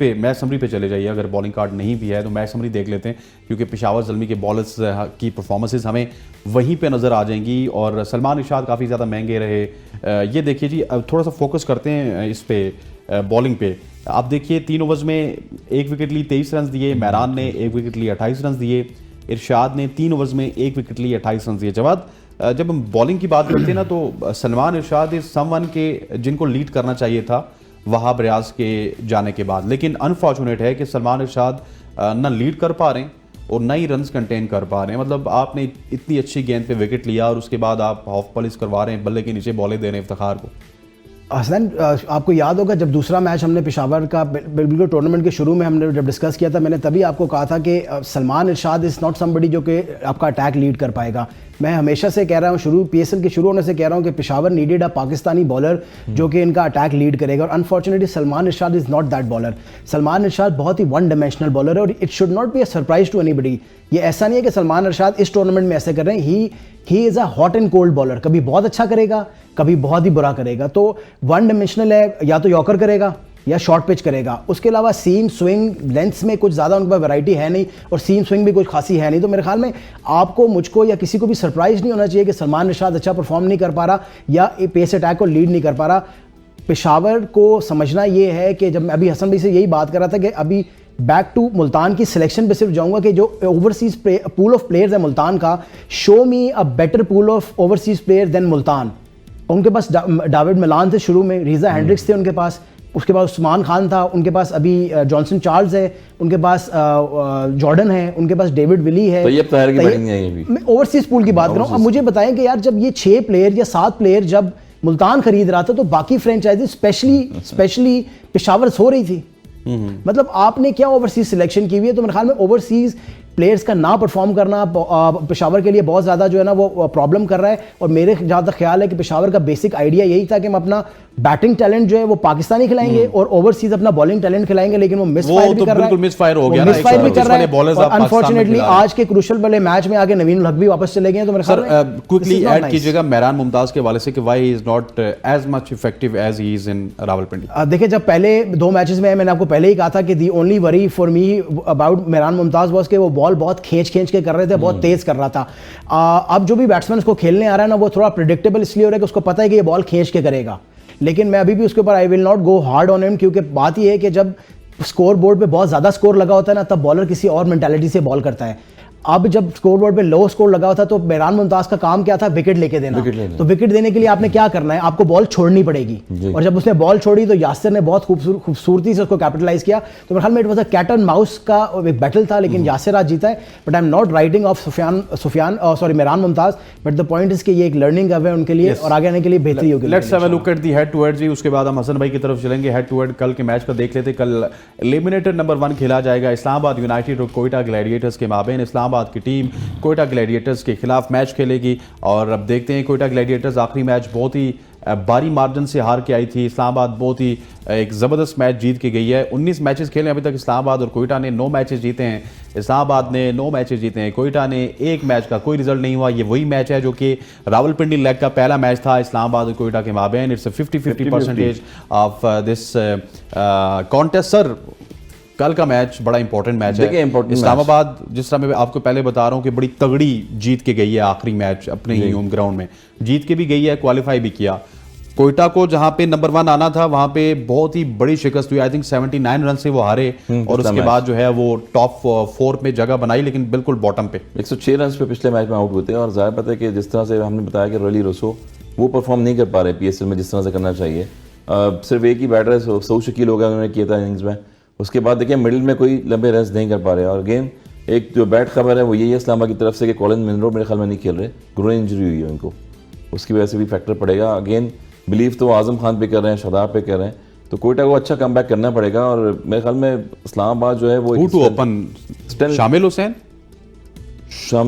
पे चले जाइए। अगर बॉलिंग कार्ड नहीं भी है तो मैच समरी देख लेते हैं क्योंकि पेशावर ज़ल्मी के बॉलर्स की परफॉर्मेंसेज हमें वहीं पे नज़र आ जाएंगी। और सलमान इरशाद काफ़ी ज़्यादा महंगे रहे। ये देखिए जी, अब थोड़ा सा फोकस करते हैं इस पे बॉलिंग पे। आप देखिए 3 ओवर्स में 1 विकेट ली, 23 रन दिए। मेहरान ने 1 विकेट ली, 28 रन दिए। इरशाद ने 3 ओवर्स में 1 विकेट ली, 28 रन दिए। जब हम बॉलिंग की बात करते हैं ना, तो सलमान इरशाद इज समवन के जिनको लीड करना चाहिए था वहाब रियाज के जाने के बाद, लेकिन अनफॉर्चुनेट है कि सलमान इरशाद ना लीड कर पा रहे हैं और ना ही रन्स कंटेन कर पा रहे हैं। मतलब आपने इतनी अच्छी गेंद पे विकेट लिया और उसके बाद आप हाफ पॉलिश करवा रहे हैं, बल्ले के नीचे बॉलें दे रहे हैं इफ्तिखार को। हसन, आपको याद होगा जब दूसरा मैच हमने पेशावर का बिल्कुल टूर्नामेंट के शुरू में हमने जब डिस्कस किया था, मैंने तभी आपको कहा था कि Salman Irshad is not somebody जो कि आपका अटैक लीड कर पाएगा। मैं हमेशा से कह रहा हूँ, PSL के शुरू होने से कह रहा हूँ कि Peshawar needed a Pakistani bowler जो कि इनका अटैक लीड करेगा, और unfortunately Salman Irshad is not that bowler. Salman Irshad बहुत ही वन डायमेंशनल बॉलर है और it should not be a surprise to anybody. ये ऐसा नहीं है कि सलमान इरशाद इस टूर्नामेंट में ऐसे कर रहे हैं। He is a hot and cold bowler, कभी बहुत अच्छा करेगा, कभी बहुत ही बुरा करेगा। तो वन डायमेंशनल है, या तो यॉर्कर करेगा या शॉर्ट पिच करेगा। उसके अलावा सीम स्विंग लेंथ्स में कुछ ज़्यादा उनके पास वैरायटी है नहीं, और सीम स्विंग भी कुछ खासी है नहीं। तो मेरे ख्याल में आपको, मुझको या किसी को भी सरप्राइज नहीं होना चाहिए कि सलमान इरशाद अच्छा परफॉर्म नहीं कर पा रहा या पेस अटैक को लीड नहीं कर पा रहा। पेशावर को समझना ये है कि जब मैं अभी हसन भाई से यही बात कर रहा था कि अभी बैक टू मुल्तान की सिलेक्शन पे सिर्फ जाऊंगा कि जो ओवरसीज पूल ऑफ प्लेयर्स है मुल्तान का, show me a better pool of overseas player than Multan. उनके पास डेविड मिलान थे शुरू में, रीज़ा हेंड्रिक्स थे उनके पास, उसके बाद उस्मान खान था उनके पास, अभी जॉनसन चार्ल्स है उनके पास, जॉर्डन है उनके पास, डेविड विली है। मैं ओवरसीज पूल की बात कर रहा हूँ। अब मुझे बताएं कि यार जब ये 6 प्लेयर या 7 प्लेयर जब मुल्तान खरीद रहा था तो बाकी फ्रेंचाइजी स्पेशली पेशावर सो रही थी। मतलब आपने क्या ओवरसीज सिलेक्शन की हुई है? तो मेरे ख्याल में ओवरसीज प्लेयर्स का ना परफॉर्म करना पेशावर के लिए बहुत ज़्यादा जो है ना वो प्रॉब्लम कर रहा है। और मेरे जहाँ तक ख्याल है कि पेशावर का बेसिक आइडिया यही था कि हम अपना बैटिंग टैलेंट जो है वो पाकिस्तानी खिलाएंगे और ओवरसीज अपना बॉलिंग टैलेंट खिलाएंगे, लेकिन वो मिसफायर भी कर रहा है, मिसफायर हो गया ना, मिसफायर भी कर रहा है। और अनफॉर्चुनेटली आज के क्रूशल वाले मैच में आगे नवीन उल हक भी वापस चले गए। तो मेरे ख्याल में क्विकली ऐड कीजिएगा मेहरान मुमताज के हवाले से कि why is not as much effective as he is in Rawalpindi. देखिए, जब पहले 2 मैचेस में मैंने आपको पहले ही कहा था कि the only worry for me about Mehran Mumtaz was कि वो बॉल बहुत खींच के कर रहे थे, बहुत तेज कर रहा था। अब जो भी बैट्समैन उसको खेलने आ रहा है ना, वो थोड़ा प्रेडिक्टेबल इसलिए हो रहा है कि उसको पता है कि ये बॉल खींच के करेगा। लेकिन मैं अभी भी उसके ऊपर I will not go hard on him, क्योंकि बात ये है कि जब स्कोर बोर्ड पे बहुत ज़्यादा स्कोर लगा होता है ना, तब बॉलर किसी और मेंटालिटी से बॉल करता है। अब जब स्कोर बोर्ड पे लो स्कोर लगा हुआ था तो मेहरान मुमताज का काम क्या था? विकेट लेके देना। तो विकेट देने के लिए आपने क्या करना है? आपको बॉल छोड़नी पड़ेगी। और जब उसने बॉल छोड़ी तो यासिर ने बहुत खूबसूरती से उसको कैपिटलाइज किया। तो मेरे ख्याल में it was a cat and mouse का एक बैटल था, लेकिन यासिर आज जीता है। But I am not writing off Mehran Mumtaz, but the point is कि ये एक लर्निंग है उनके लिए और आगे आने के लिए बेहतरी होगी। Let's have a look at the head to head जी, उसके बाद हम हसन भाई की तरफ चलेंगे। हेड टू हेड कल के मैच का देख लेते। कल एलिमिनेटर नंबर 1 खेला जाएगा इस्लामाबाद यूनाइटेड और कोयटा ग्लैडिएटर्स के माबेन। इस्लामाबाद की टीम कोयटा ग्लैडिएटर्स के खिलाफ मैच खेलेगी और अब देखते हैं। कोयटा ग्लैडिएटर्स आखिरी मैच बहुत ही भारी मार्जिन से हार के आई थी। इस्लामाबाद बहुत ही एक ज़बरदस्त मैच जीत के गई है। 19 मैचेस खेले अभी तक इस्लामाबाद और कोयटा ने 9 मैचेस जीते हैं। इस्लामाबाद ने 9 मैचेस जीते हैं, कोयटा ने 1 मैच का कोई रिजल्ट नहीं हुआ। ये वही मैच है जो कि रावलपिंडी लेग का पहला मैच था इस्लामाबाद और कोयटा के माबेन। It's 50-50% of this contest. Sir, कल का मैच बड़ा इंपॉर्टेंट मैच है। इस्लामाबाद, जिस तरह मैं आपको पहले बता रहा हूँ कि बड़ी तगड़ी जीत के गई है आखिरी मैच अपने ही होम ग्राउंड में, जीत के भी गई है, क्वालिफाई भी किया। कोयटा को जहां पे नंबर 1 आना था वहां पे बहुत ही बड़ी शिकस्त हुई। आई थिंक 79 रन से वो हारे और उसके बाद जो है वो टॉप 4 में जगह बनाई, लेकिन बिल्कुल बॉटम पे 106 रन पे पिछले मैच में आउट हुए थे। और ज़ाहिर पता है कि जिस तरह से हमने बताया कि रॉली रोसो वो परफॉर्म नहीं कर पा रहे PSL में जिस तरह से करना चाहिए। सिर्फ एक ही बैटर है, सऊद शकील हो गया, उन्होंने किया था इनिंग्स में। उसके बाद देखिए मिडिल में कोई लंबे रन्स नहीं कर पा रहे। और अगेन एक जो बैड खबर है वो यही है इस्लामाबाद की तरफ से कि कॉलिन मिनरो मेरे ख्याल में नहीं खेल रहे, ग्रोइन इंजरी हुई है उनको, उसकी वजह से भी फैक्टर पड़ेगा। अगेन बिलीव तो आजम खान पे कर रहे हैं, शादाब पे कर रहे हैं, तो कोयटा को अच्छा कमबैक करना पड़ेगा। और मेरे ख्याल में इस्लामाबाद जो है वो शामिल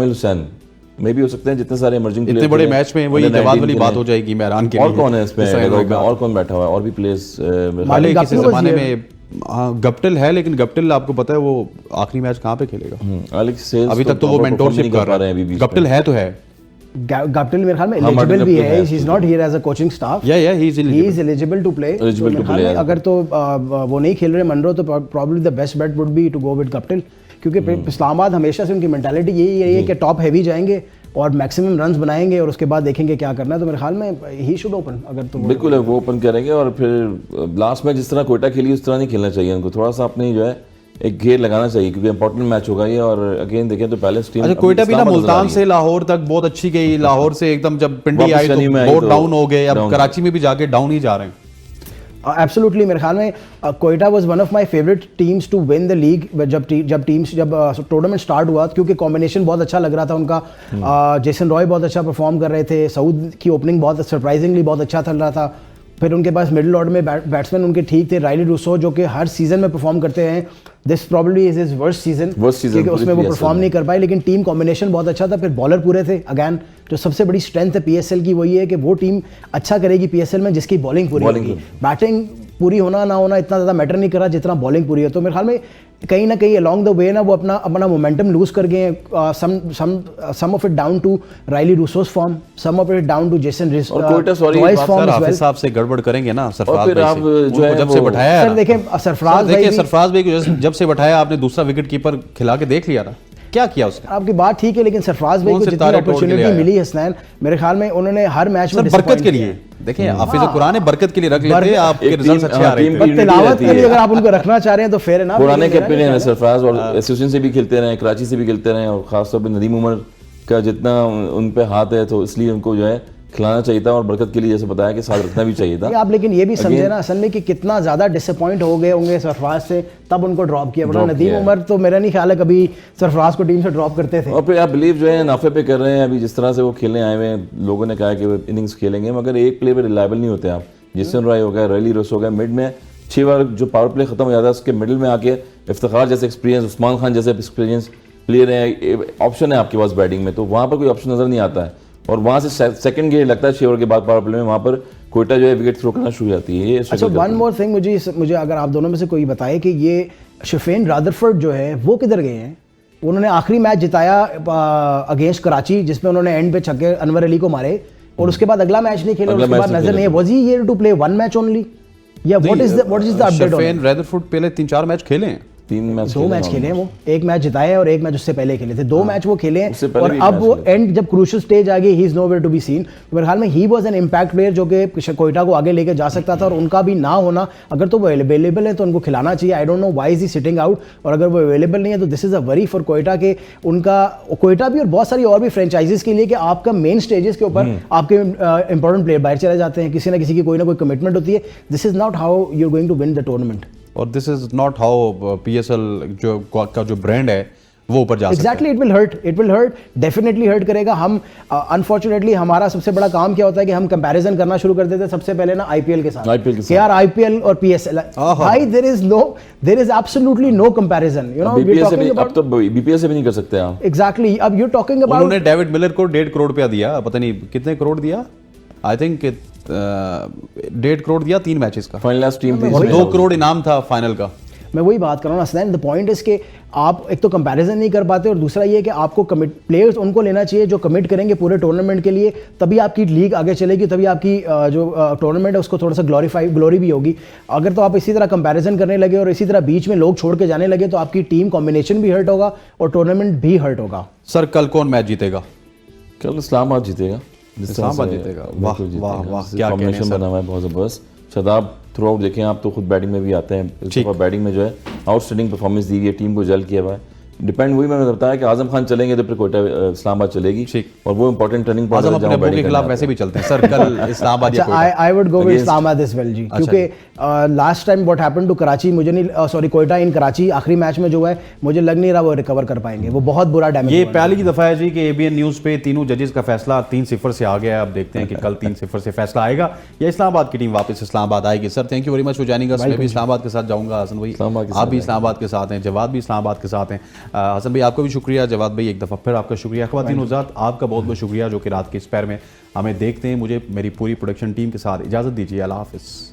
हुसैन में भी हो सकते हैं, जितने सारे इमर्जिंग इतने बड़े मैच में वही जवाब वाली बात हो जाएगी मेहरान के लिए। और कौन है इसमें, और कौन बैठा हुआ है? और भी प्लेयर्स किसी जमाने में गप्टिल है, लेकिन गप्टिल आपको पता है वो आखिरी मैच कहाँ पे खेलेगा? अभी तक तो वो मेंटोरशिप कर रहा है। गप्टिल है तो है, गप्टिल मेरे ख्याल में एलिजिबल भी है। He is not here as a coaching staff. He is eligible to play. अगर तो वो नहीं खेल रहे मनरो, तो probably the best bet would be to go with Guptill, क्योंकि इस्लामाबाद हमेशा से उनकी मेंटालिटी यही है कि टॉप हैवी जाएंगे और मैक्सिमम रन्स बनाएंगे और उसके बाद देखेंगे क्या करना है। तो मेरे ख्याल में ही शुड ओपन। अगर तो बिल्कुल है, वो ओपन करेंगे। और फिर लास्ट में जिस तरह कोयटा खेली उस तरह नहीं खेलना चाहिए उनको, थोड़ा सा अपनी जो है एक घेर लगाना चाहिए, क्योंकि इंपॉर्टेंट मैच होगा ये। और अगेन देखें तो बैलेंस टीम। अच्छा, कोयटा भी ना मुल्तान से लाहौर तक बहुत अच्छी गई, लाहौर से एकदम जब पिंडी आई तो बहुत डाउन हो गए, अब कराची में भी जाके डाउन ही जा रहे हैं। एब्सोल्युटली मेरे ख्याल में Quetta was one of my favourite teams to win the league जब टूर्नामेंट स्टार्ट हुआ, क्योंकि कॉम्बिनेशन बहुत अच्छा लग रहा था उनका। जेसन रॉय बहुत अच्छा परफॉर्म कर रहे थे, सऊद की ओपनिंग बहुत सरप्राइजिंगली बहुत अच्छा चल रहा था। फिर उनके पास मिडिल ऑर्डर में बैट्समैन उनके ठीक थे, राइली रूसो जो कि हर सीजन में परफॉर्म करते हैं। This probably is his worst season क्योंकि उसमें वो परफॉर्म नहीं कर पाए, लेकिन टीम कॉम्बिनेशन बहुत अच्छा था। फिर बॉलर पूरे थे। अगैन जो सबसे बड़ी स्ट्रेंथ है पीएसएल की वही है कि वो टीम अच्छा करेगी पीएसएल में जिसकी बॉलिंग पूरी होगी। बैटिंग पूरी होना ना होना इतना ज़्यादा मैटर नहीं कर रहा जितना बॉलिंग पूरी है। तो मेरे ख्याल में कहीं ना कहीं अलॉन्ग द वे ना वो अपना मोमेंटम लूज कर गए हैं। Some of it down to Rilee Rossouw's form, some of it down to Jason रिस रॉयस फॉर्म। हाफिज साहब से गड़बड़ करेंगे ना सरफराज भाई से, जो है जब से बैठाया सर देखें सरफराज भाई को जब से बैठाया आपने दूसरा विकेट कीपर खिला के देख लिया था, क्या किया उसने? आपकी बात ठीक है, लेकिन सरफराज भाई को जितनी अपॉर्चुनिटी मिली हसनैन, मेरे ख्याल में उन्होंने हर मैच में बरकत के लिए देखिए हाफिज कुरान बरकत के लिए रख लेते, आपके रिजल्ट्स अच्छे आ रहे हैं। तिलावत के लिए अगर आप उनको रखना चाह रहे हैं तो फेयर है ना। पुराने कैप्टन है सरफराज, और एसोसिएशन से भी खेलते रहे, कराची से भी खेलते रहे, और खासतौर पर नदीम उमर का जितना उन पे हाथ है तो इसलिए उनको जो है खिलाना चाहिए था, और बरकत के लिए जैसे बताया कि साथ रखना भी चाहिए था। आप लेकिन ये भी समझे ना असल में कि कितना ज्यादा डिसअपॉइंट हो गए होंगे सरफराज से, तब उनको ड्रॉप किया। वरना नदीम उमर तो मेरा नहीं ख्याल है कभी सरफराज को टीम से ड्रॉप करते थे। और फिर आप बिलीव जो है नाफे पे कर रहे हैं अभी, जिस तरह से वो खेलने आए हुए हैं, लोगों ने कहा कि वो इनिंग्स खेलेंगे, मगर एक प्ले पे रिलायबल नहीं होते आप। जेसन रॉय हो गया, रैली रोस हो गया, मिड में 6 बार जो पावर प्ले खत्म हो जाता है उसके मिडिल में आके इफ्तिखार जैसे एक्सपीरियंस, उस्मान खान जैसे एक्सपीरियंस प्लेयर है, ऑप्शन है आपके पास बैटिंग में, तो वहाँ पर कोई ऑप्शन नजर नहीं आता है। और वहाँ से सेकंड गेयर लगता है 6 ओवर के बाद पावर प्ले में, वहाँ पर कोयटा जो है विकेट थ्रो करना शुरू हो जाती है। अच्छा वन मोर थिंग, मुझे अगर आप दोनों में से कोई बताए कि ये शफेन रादरफोर्ड जो है वो किधर गए हैं? उन्होंने आखिरी मैच जिताया अगेंस्ट कराची जिसमें उन्होंने एंड पे छक्के अनवर अली को मारे, और उसके बाद अगला मैच नहीं खेले, उसके बाद नजर नहीं है। Was he here to play one match only या what is the update? Sherfane Rutherford पहले 3-4 मैच खेले हैं, 2 मैच खेले हैं वो, एक मैच जिताए और एक मैच उससे पहले खेले थे। 2 मैच वो खेले हैं, और अब वो एंड जब क्रूशियल स्टेज आ गई, he is nowhere to be seen. मेरे ख्याल में he was an impact player जो कि कोयटा को आगे लेके जा सकता था, और उनका भी ना होना, अगर तो वो अवेलेबल है तो उनको खिलाना चाहिए। I don't know why is he sitting out, और अगर वो अवेलेबल नहीं है तो this is a worry for Quetta के उनका कोयटा भी और बहुत सारी और भी फ्रेंचाइजीज के लिए कि आपका मेन स्टेजेस के ऊपर आपके इंपॉर्टेंट प्लेयर बाहर चले जाते हैं, किसी ना किसी की कोई ना कोई कमिटमेंट होती है। This is not how you are going to win the tournament, और this is not how PSL जो ब्रांड है वो ऊपर जा सकता है। Exactly, it will hurt, definitely hurt करेगा। हम अनफॉर्चुनेटली हमारा सबसे बड़ा काम क्या होता है कि हम कंपैरिजन करना शुरू कर देते हैं सबसे पहले ना आईपीएल के साथ, कि यार आईपीएल और पीएसएल, भाई there is absolutely no comparison, you know. अब तो बीपीएल से भी नहीं कर सकते आप। एग्जैक्टली, अब यू टॉकिंग अबाउट, उन्होंने डेविड मिलर को 1.5 करोड़ रुपया दिया, पता नहीं कितने करोड़ दिया, आई थिंक 1.5 करोड़ दिया 3 मैचेस का, फाइनल लास्ट टीम 2 करोड़ इनाम था फाइनल का। मैं वही बात कर रहा हूँ असलैन, द पॉइंट इज कि आप एक तो कंपैरिजन नहीं कर पाते, और दूसरा ये कि आपको प्लेयर्स उनको लेना चाहिए जो कमिट करेंगे पूरे टूर्नामेंट के लिए, तभी आपकी लीग आगे चलेगी, तभी आपकी जो टूर्नामेंट है उसको थोड़ा सा ग्लोरी भी होगी। अगर तो आप इसी तरह कंपैरिजन करने लगे और इसी तरह बीच में लोग छोड़ के जाने लगे तो आपकी टीम कॉम्बिनेशन भी हर्ट होगा और टूर्नामेंट भी हर्ट होगा। सर कल कौन मैच जीतेगा? कल इस्लामाबाद जीतेगा। इस्लामाबाद जीतेगा, वाह वाह वाह, क्या कॉम्बिनेशन बना हुआ है बहुत ज़बरदस्त। शदाब थ्रू आउट देखें आप तो खुद बैटिंग में भी आते हैं, बैटिंग में जो है आउटस्टैंडिंग परफॉर्मेंस दी है, टीम को जल किया हुआ है। डिपेंड वही मैंने बताया कि आजम खान चलेंगे तो फिर कोयटा इस्लामाबाद चलेगी, और वो इंपॉर्टेंट टर्निंग पॉइंट है जहां बैटिंग के खिलाफ वैसे भी चलते हैं सर कल इस्लामाबाद या Quetta. I would go with Islamabad as well जी, क्योंकि last time what happened to Karachi, मुझे नहीं सॉरी कोयटा इन कराची आखिरी मैच में जो है मुझे लग नहीं रहा वो रिकवर कर पाएंगे, वो बहुत बुरा डैमेज। ये पहली दफा है जी कि एबीएन न्यूज़ पे तीनों जजेस का फैसला 3-0 से आ गया है। अब देखते हैं कि कल 3-0 से फैसला आएगा या इस्लामाबाद की टीम वापस इस्लामाबाद आएगी। Sir thank you very much for joining अस। मैं भी इस्लामाबाद के साथ जाऊंगा, हसन भाई आप भी इस्लामाबाद के साथ हैं, जवाद भी इस्लामाबाद के साथ हैं। हसन भाई आपको भी शुक्रिया, जवाद भाई एक दफ़ा फिर आपका शुक्रिया। ख़वातीन उज़ात आपका बहुत बहुत शुक्रिया जो कि रात के इस पैर में हमें देखते हैं। मुझे मेरी पूरी प्रोडक्शन टीम के साथ इजाज़त दीजिए, अल्लाह हाफ़िज़।